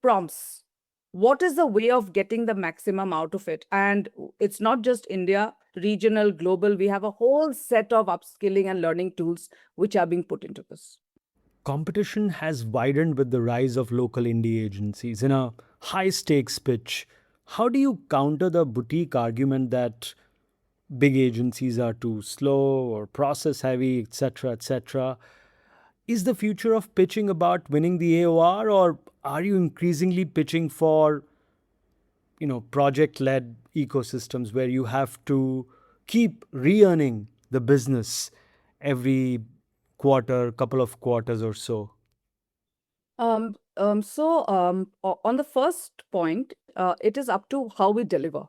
prompts. What is the way of getting the maximum out of it? And it's not just India, regional, global. We have a whole set of upskilling and learning tools which are being put into this. Competition has widened with the rise of local indie agencies. In a high stakes pitch, how do you counter the boutique argument that big agencies are too slow or process heavy, etc., etc.? Is the future of pitching about winning the AOR, or are you increasingly pitching for, project led ecosystems where you have to keep re-earning the business every quarter, couple of quarters or so? On the first point, it is up to how we deliver.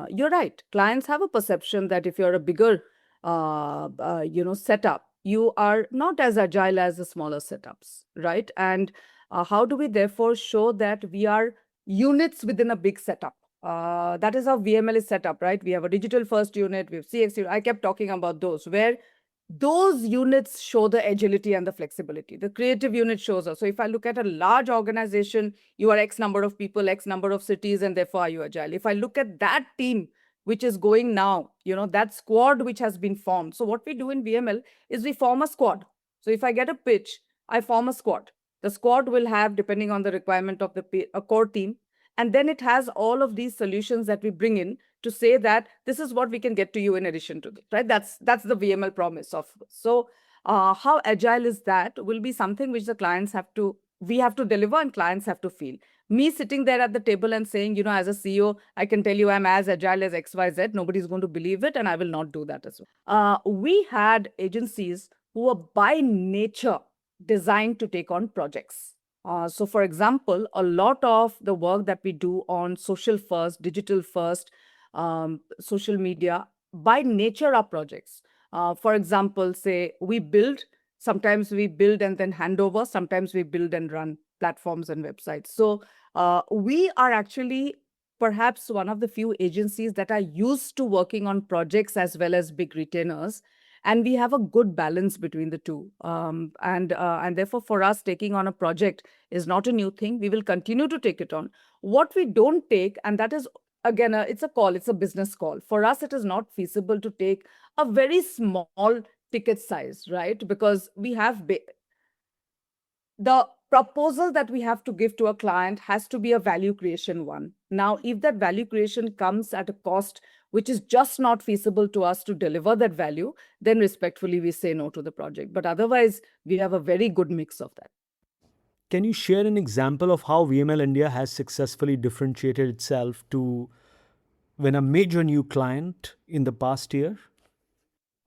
You're right. Clients have a perception that if you're a bigger, setup, you are not as agile as the smaller setups, right? And how do we therefore show that we are units within a big setup? That is how VML is set up, right? We have a digital first unit, we have CX unit. I kept talking about those, where those units show the agility and the flexibility. The creative unit shows us. So if I look at a large organization, you are X number of people, X number of cities, and therefore are you agile. If I look at that team, which is going now, that squad which has been formed. So what we do in VML is we form a squad. So if I get a pitch, I form a squad. The squad will have, depending on the requirement of a core team, and then it has all of these solutions that we bring in to say that this is what we can get to you in addition to this, right? That's the VML promise of. So how agile is that will be something which the clients we have to deliver and clients have to feel. Me sitting there at the table and saying, as a CEO, I can tell you I'm as agile as XYZ, nobody's going to believe it, and I will not do that as well. We had agencies who were by nature designed to take on projects. So, for example, a lot of the work that we do on social first, digital first, social media, by nature are projects. For example, say sometimes we build and then hand over, sometimes we build and run platforms and websites. So we are actually perhaps one of the few agencies that are used to working on projects as well as big retainers. And we have a good balance between the two. And therefore, for us, taking on a project is not a new thing. We will continue to take it on. What we don't take, and that is again, it's a call, it's a business call. For us, it is not feasible to take a very small ticket size, right? Because we have the proposal that we have to give to a client has to be a value creation one. Now, if that value creation comes at a cost which is just not feasible to us to deliver that value, then respectfully we say no to the project. But otherwise, we have a very good mix of that. Can you share an example of how VML India has successfully differentiated itself to win a major new client in the past year?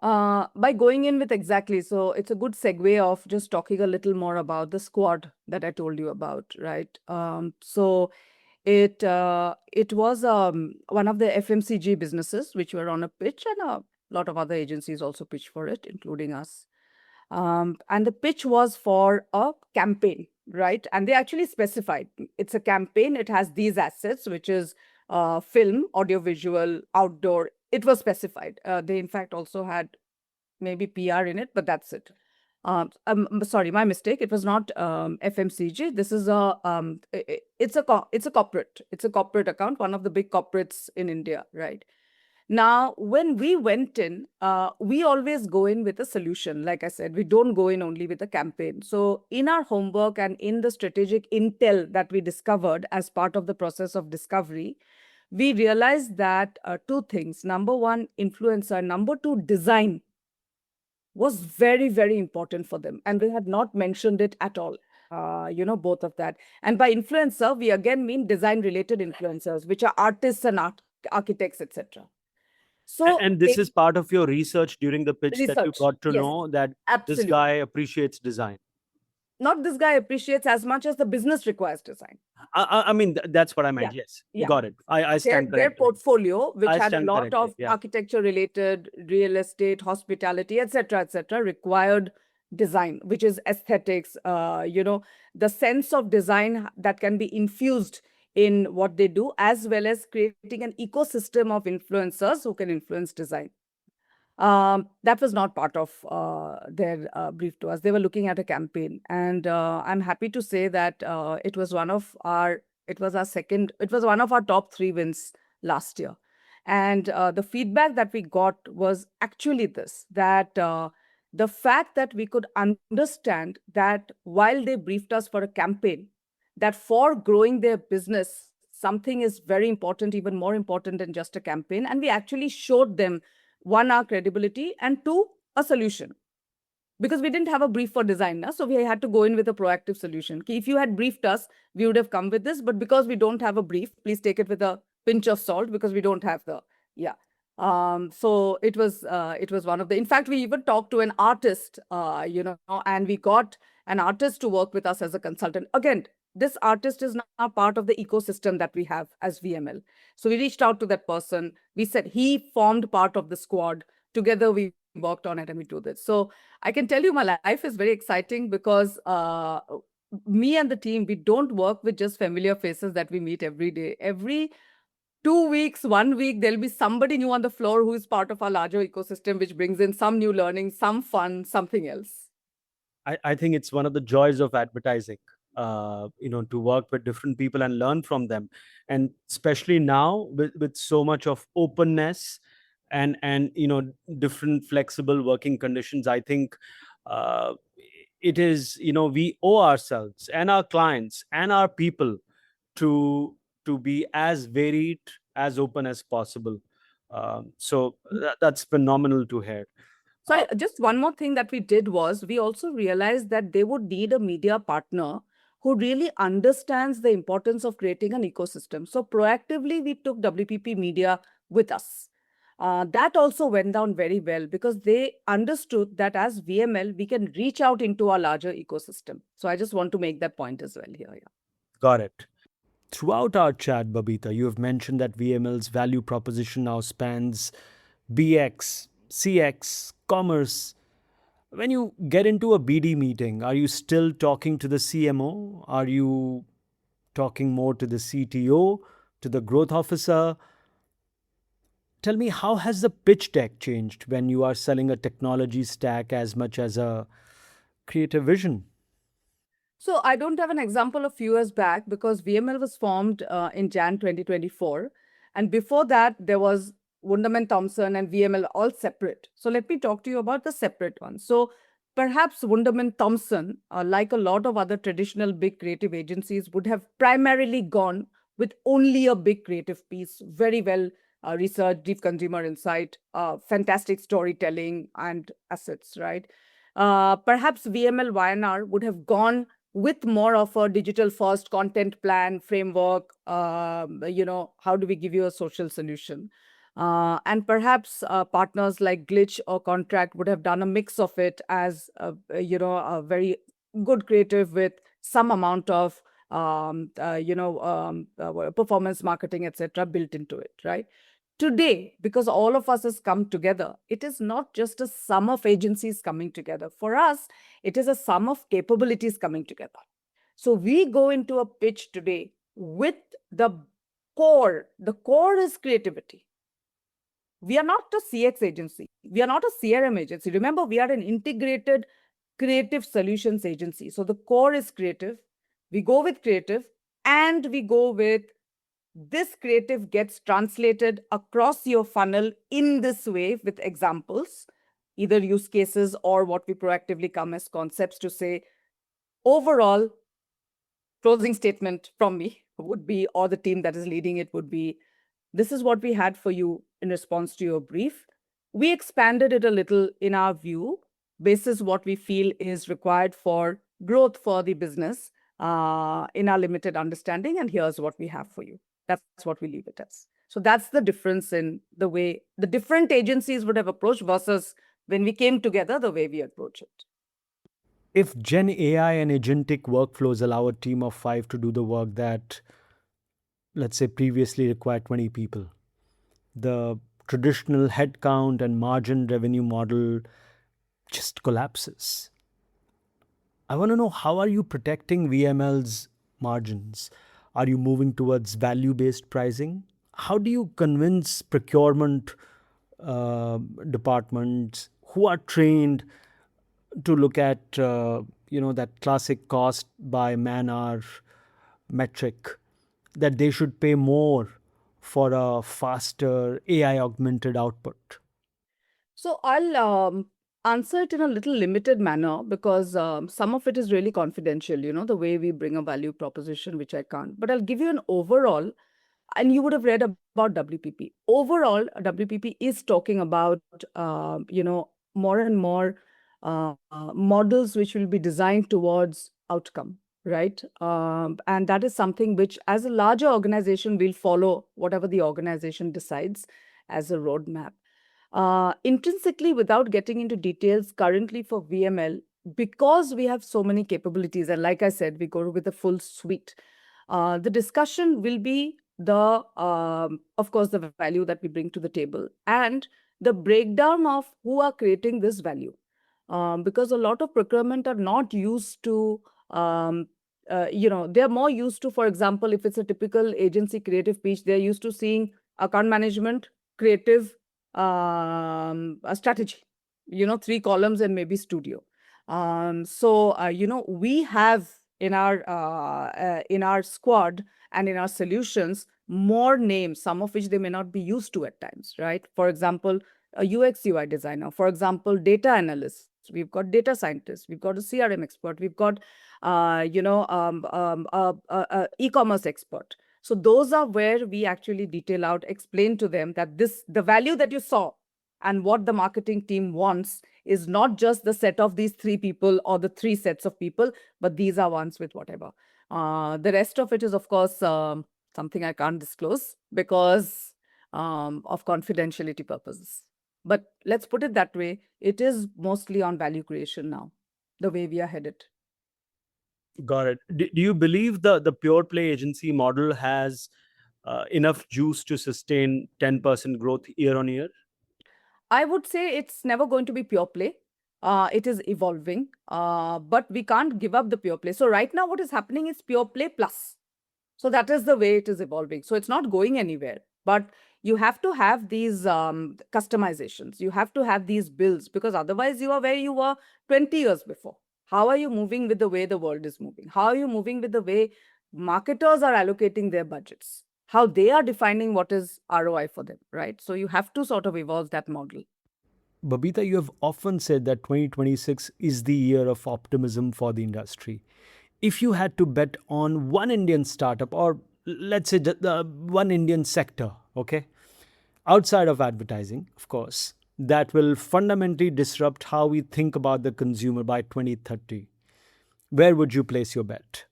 By going in with exactly, so it's a good segue of just talking a little more about the squad that I told you about, right? So it was one of the FMCG businesses which were on a pitch, and a lot of other agencies also pitched for it, including us. And the pitch was for a campaign, right? And they actually specified it's a campaign. It has these assets, which is film, audiovisual, outdoor. It was specified. They, in fact, also had maybe PR in it, but that's it. Sorry, my mistake. It was not FMCG. This is it's a corporate. It's a corporate account, one of the big corporates in India, right? Now, when we went in, we always go in with a solution. Like I said, we don't go in only with a campaign. So, in our homework and in the strategic intel that we discovered as part of the process of discovery, we realized that two things. Number one, influencer. Number two, design was very, very important for them. And they had not mentioned it at all. Both of that. And by influencer, we again mean design related influencers, which are artists and architects, etc. So And this they is part of your research during the pitch that you research, got to yes, know that this absolutely. guy appreciates design. Not this guy appreciates as much as the business requires design. I mean, that's what I Yeah, meant. Yes, yeah. got it. I stand Their corrected. portfolio, which I had a stand lot corrected. of Yeah, architecture related, real estate, hospitality, etc., required design, which is aesthetics, the sense of design that can be infused in what they do, as well as creating an ecosystem of influencers who can influence design. That was not part of their brief to us. They were looking at a campaign, and I'm happy to say that it was one of our top three wins last year. And the feedback that we got was actually this, that the fact that we could understand that while they briefed us for a campaign, that for growing their business, something is very important, even more important than just a campaign. And we actually showed them, one, our credibility, and two, a solution. Because we didn't have a brief for design, so we had to go in with a proactive solution. If you had briefed us, we would have come with this. But because we don't have a brief, please take it with a pinch of salt, because we don't have the, yeah. So it was one of the, in fact, we even talked to an artist, and we got an artist to work with us as a consultant. Again, this artist is now part of the ecosystem that we have as VML. So we reached out to that person. We said he formed part of the squad. Together we worked on it and we do this. So I can tell you my life is very exciting because me and the team, we don't work with just familiar faces that we meet every day. Every 2 weeks, 1 week, there'll be somebody new on the floor who is part of our larger ecosystem, which brings in some new learning, some fun, something else. I think it's one of the joys of advertising. To work with different people and learn from them, and especially now with so much of openness and different flexible working conditions. I think uh, it is, we owe ourselves and our clients and our people to be as varied, as open as possible. So that's phenomenal to hear. So Uh, just one more thing that we did was we also realized that they would need a media partner who really understands the importance of creating an ecosystem. So proactively, we took WPP Media with us. That also went down very well because they understood that as VML, we can reach out into our larger ecosystem. So I just want to make that point as well here. Yeah. Got it. Throughout our chat, Babita, you have mentioned that VML's value proposition now spans BX, CX, commerce. When you get into a BD meeting, are you still talking to the CMO? Are you talking more to the CTO, to the growth officer? Tell me, how has the pitch deck changed when you are selling a technology stack as much as a creative vision? So I don't have an example of few years back because VML was formed in Jan 2024. And before that, there was Wunderman Thompson and VML all separate. So let me talk to you about the separate ones. So perhaps Wunderman Thompson, like a lot of other traditional big creative agencies, would have primarily gone with only a big creative piece, very well researched, deep consumer insight, fantastic storytelling and assets, right? Perhaps VML YNR would have gone with more of a digital first content plan framework. How do we give you a social solution? And perhaps partners like Glitch or Contract would have done a mix of it as a very good creative with some amount of performance marketing, etc., built into it, right? Today, because all of us has come together, it is not just a sum of agencies coming together. For us, it is a sum of capabilities coming together. So we go into a pitch today with the core. The core is creativity. We are not a CX agency. We are not a CRM agency. Remember, we are an integrated creative solutions agency. So the core is creative. We go with creative, and we go with this creative gets translated across your funnel in this way with examples, either use cases or what we proactively come as concepts to say, overall, closing statement from me would be, or the team that is leading it would be, this is what we had for you in response to your brief. We expanded it a little in our view, basis what we feel is required for growth for the business in our limited understanding. And here's what we have for you. That's what we leave it as. So that's the difference in the way the different agencies would have approached versus when we came together, the way we approach it. If Gen AI and agentic workflows allow a team of 5 to do the work that, let's say, previously required 20 people, the traditional headcount and margin revenue model just collapses. I want to know, how are you protecting VML's margins? Are you moving towards value based pricing? How do you convince procurement departments who are trained to look at that classic cost by man hour metric, that they should pay more for a faster AI augmented output? So I'll answer it in a little limited manner because some of it is really confidential, the way we bring a value proposition, which I can't. But I'll give you an overall, and you would have read about WPP. Overall, WPP is talking about, more and more models which will be designed towards outcome, right? And that is something which, as a larger organization, will follow whatever the organization decides as a roadmap. Intrinsically, without getting into details, currently for VML, because we have so many capabilities, and like I said, we go with a full suite, the discussion will be of course, the value that we bring to the table and the breakdown of who are creating this value. Because a lot of procurement are not used to, they're more used to, for example, if it's a typical agency creative pitch, they're used to seeing account management, creative, a strategy, 3 columns and maybe studio. So we have in our squad and in our solutions more names, some of which they may not be used to at times, right? For example, a UX UI designer, for example, data analysts. We've got data scientists. We've got a CRM expert. We've got e-commerce expert. So those are where we actually detail out, explain to them that the value that you saw and what the marketing team wants is not just the set of these 3 people or the 3 sets of people, but these are ones with whatever. The rest of it is, of course, something I can't disclose because of confidentiality purposes. But let's put it that way. It is mostly on value creation now, the way we are headed. Got it. Do you believe the pure play agency model has enough juice to sustain 10% growth year on year? I would say it's never going to be pure play. It is evolving, but we can't give up the pure play. So right now what is happening is pure play plus. So that is the way it is evolving. So it's not going anywhere, but you have to have these customizations. You have to have these builds because otherwise you are where you were 20 years before. How are you moving with the way the world is moving? How are you moving with the way marketers are allocating their budgets? How they are defining what is ROI for them, right? So you have to sort of evolve that model. Babita, you have often said that 2026 is the year of optimism for the industry. If you had to bet on one Indian startup, or let's say the one Indian sector, okay, outside of advertising, of course, that will fundamentally disrupt how we think about the consumer by 2030, where would you place your bet?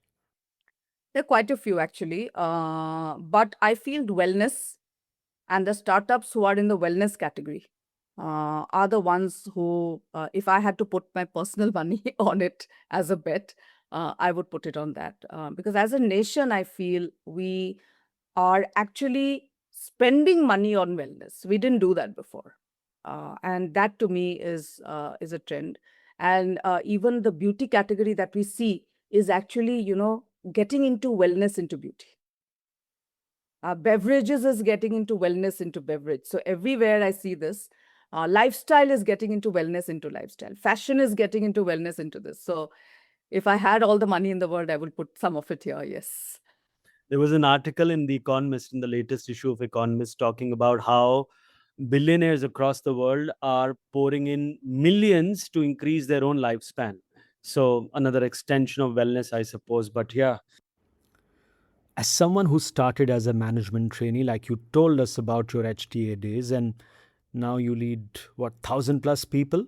There are quite a few actually, but I feel wellness and the startups who are in the wellness category are the ones who, if I had to put my personal money on it as a bet, I would put it on that. Because as a nation, I feel we are actually spending money on wellness. We didn't do that before. And that to me is a trend. And even the beauty category that we see is actually, getting into wellness into beauty. Beverages is getting into wellness into beverage. So everywhere I see this, Lifestyle is getting into wellness into lifestyle. Fashion is getting into wellness into this. So if I had all the money in the world, I would put some of it here. Yes. There was an article in The Economist, in the latest issue of Economist, talking about how billionaires across the world are pouring in millions to increase their own lifespan. So, another extension of wellness, I suppose. But yeah, as someone who started as a management trainee, like you told us about your HTA days, and now you lead what, 1,000 plus people?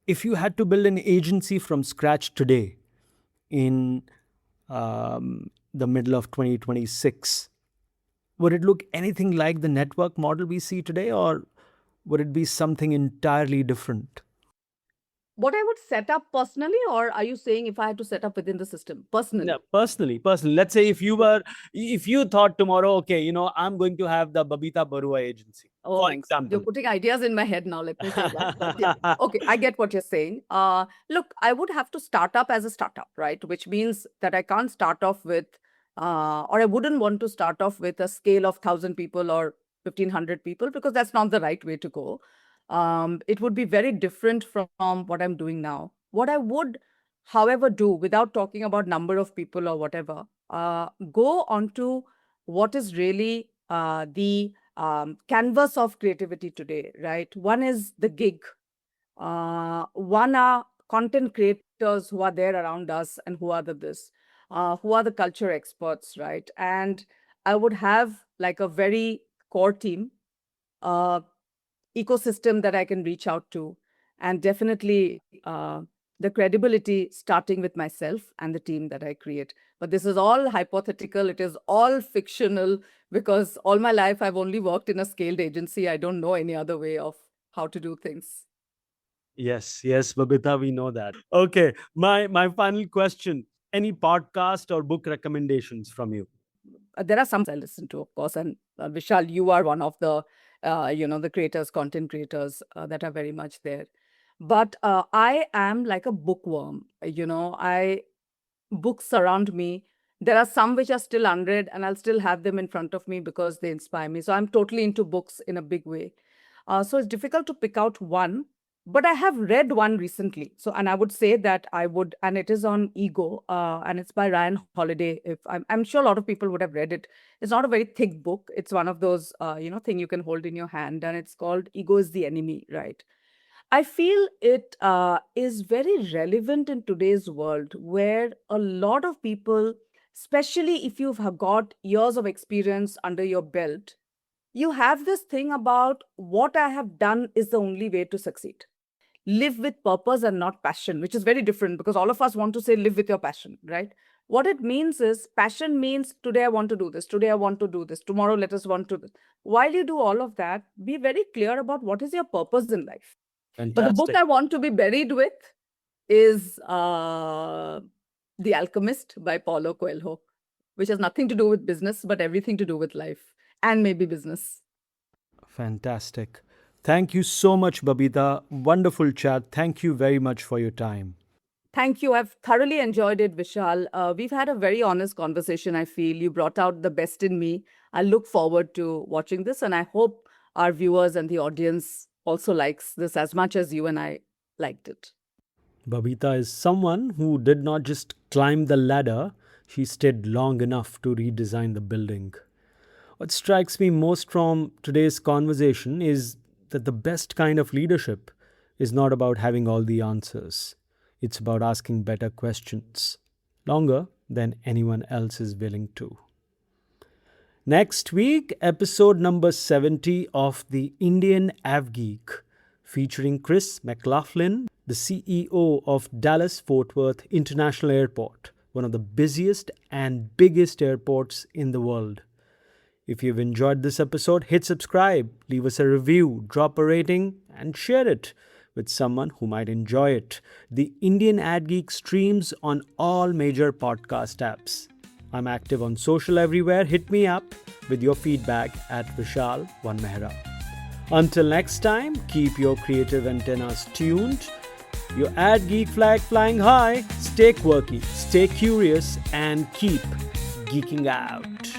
If you had to build an agency from scratch today in the middle of 2026, would it look anything like the network model we see today, or would it be something entirely different? What I would set up personally, or are you saying if I had to set up within the system? Personally. Yeah, personally. Let's say if you thought tomorrow, okay, I'm going to have the Babita Barua agency, Oh, for you're example. putting ideas in my head now. Let me say that. But yeah. Okay, I get what you're saying. Look, I would have to start up as a startup, right? Which means that I can't start off with, or I wouldn't want to start off with a scale of 1,000 people or 1,500 people, because that's not the right way to go. It would be very different from what I'm doing now. What I would, however, do, without talking about number of people or whatever, go on to what is really the canvas of creativity today, right? One is the gig. One are content creators who are there around us, and who are who are the culture experts, right? And I would have like a very core team, uh, ecosystem that I can reach out to, and definitely the credibility starting with myself and the team that I create. But this is all hypothetical. It is all fictional, because all my life I've only worked in a scaled agency. I don't know any other way of how to do things. Yes, Babita, we know that. Okay, my final question: any podcast or book recommendations from you? There are some I listen to, of course, and Vishal, you are one of the the creators, content creators that are very much there. But I am like a bookworm. I books surround me. There are some which are still unread, and I'll still have them in front of me because they inspire me. So I'm totally into books in a big way. So it's difficult to pick out one, but I have read one recently. So, and I would say that I would, and it is on Ego, and it's by Ryan Holiday. If I'm sure a lot of people would have read it. It's not a very thick book. It's one of those, thing you can hold in your hand, and it's called Ego is the Enemy, right? I feel it is very relevant in today's world, where a lot of people, especially if you've got years of experience under your belt, you have this thing about what I have done is the only way to succeed. Live with purpose and not passion, which is very different, because all of us want to say live with your passion, right? What it means is passion means today I want to do this, today I want to do this, tomorrow let us want to. While you do all of that, be very clear about what is your purpose in life. But the book Fantastic. I want to be buried with is The Alchemist by Paulo Coelho, which has nothing to do with business, but everything to do with life and maybe business. Fantastic. Thank you so much, Babita. Wonderful chat. Thank you very much for your time. Thank you. I've thoroughly enjoyed it, Vishal. We've had a very honest conversation, I feel. You brought out the best in me. I look forward to watching this, and I hope our viewers and the audience also likes this as much as you and I liked it. Babita is someone who did not just climb the ladder, she stayed long enough to redesign the building. What strikes me most from today's conversation is that the best kind of leadership is not about having all the answers. It's about asking better questions, longer than anyone else is willing to. Next week, episode number 70 of the Indian AvGeek, featuring Chris McLaughlin, the CEO of Dallas Fort Worth International Airport, one of the busiest and biggest airports in the world. If you've enjoyed this episode, hit subscribe, leave us a review, drop a rating, and share it with someone who might enjoy it. The Indian AdGeek streams on all major podcast apps. I'm active on social everywhere. Hit me up with your feedback at Vishal1 Mehra. Until next time, keep your creative antennas tuned, your AdGeek flag flying high, stay quirky, stay curious, and keep geeking out.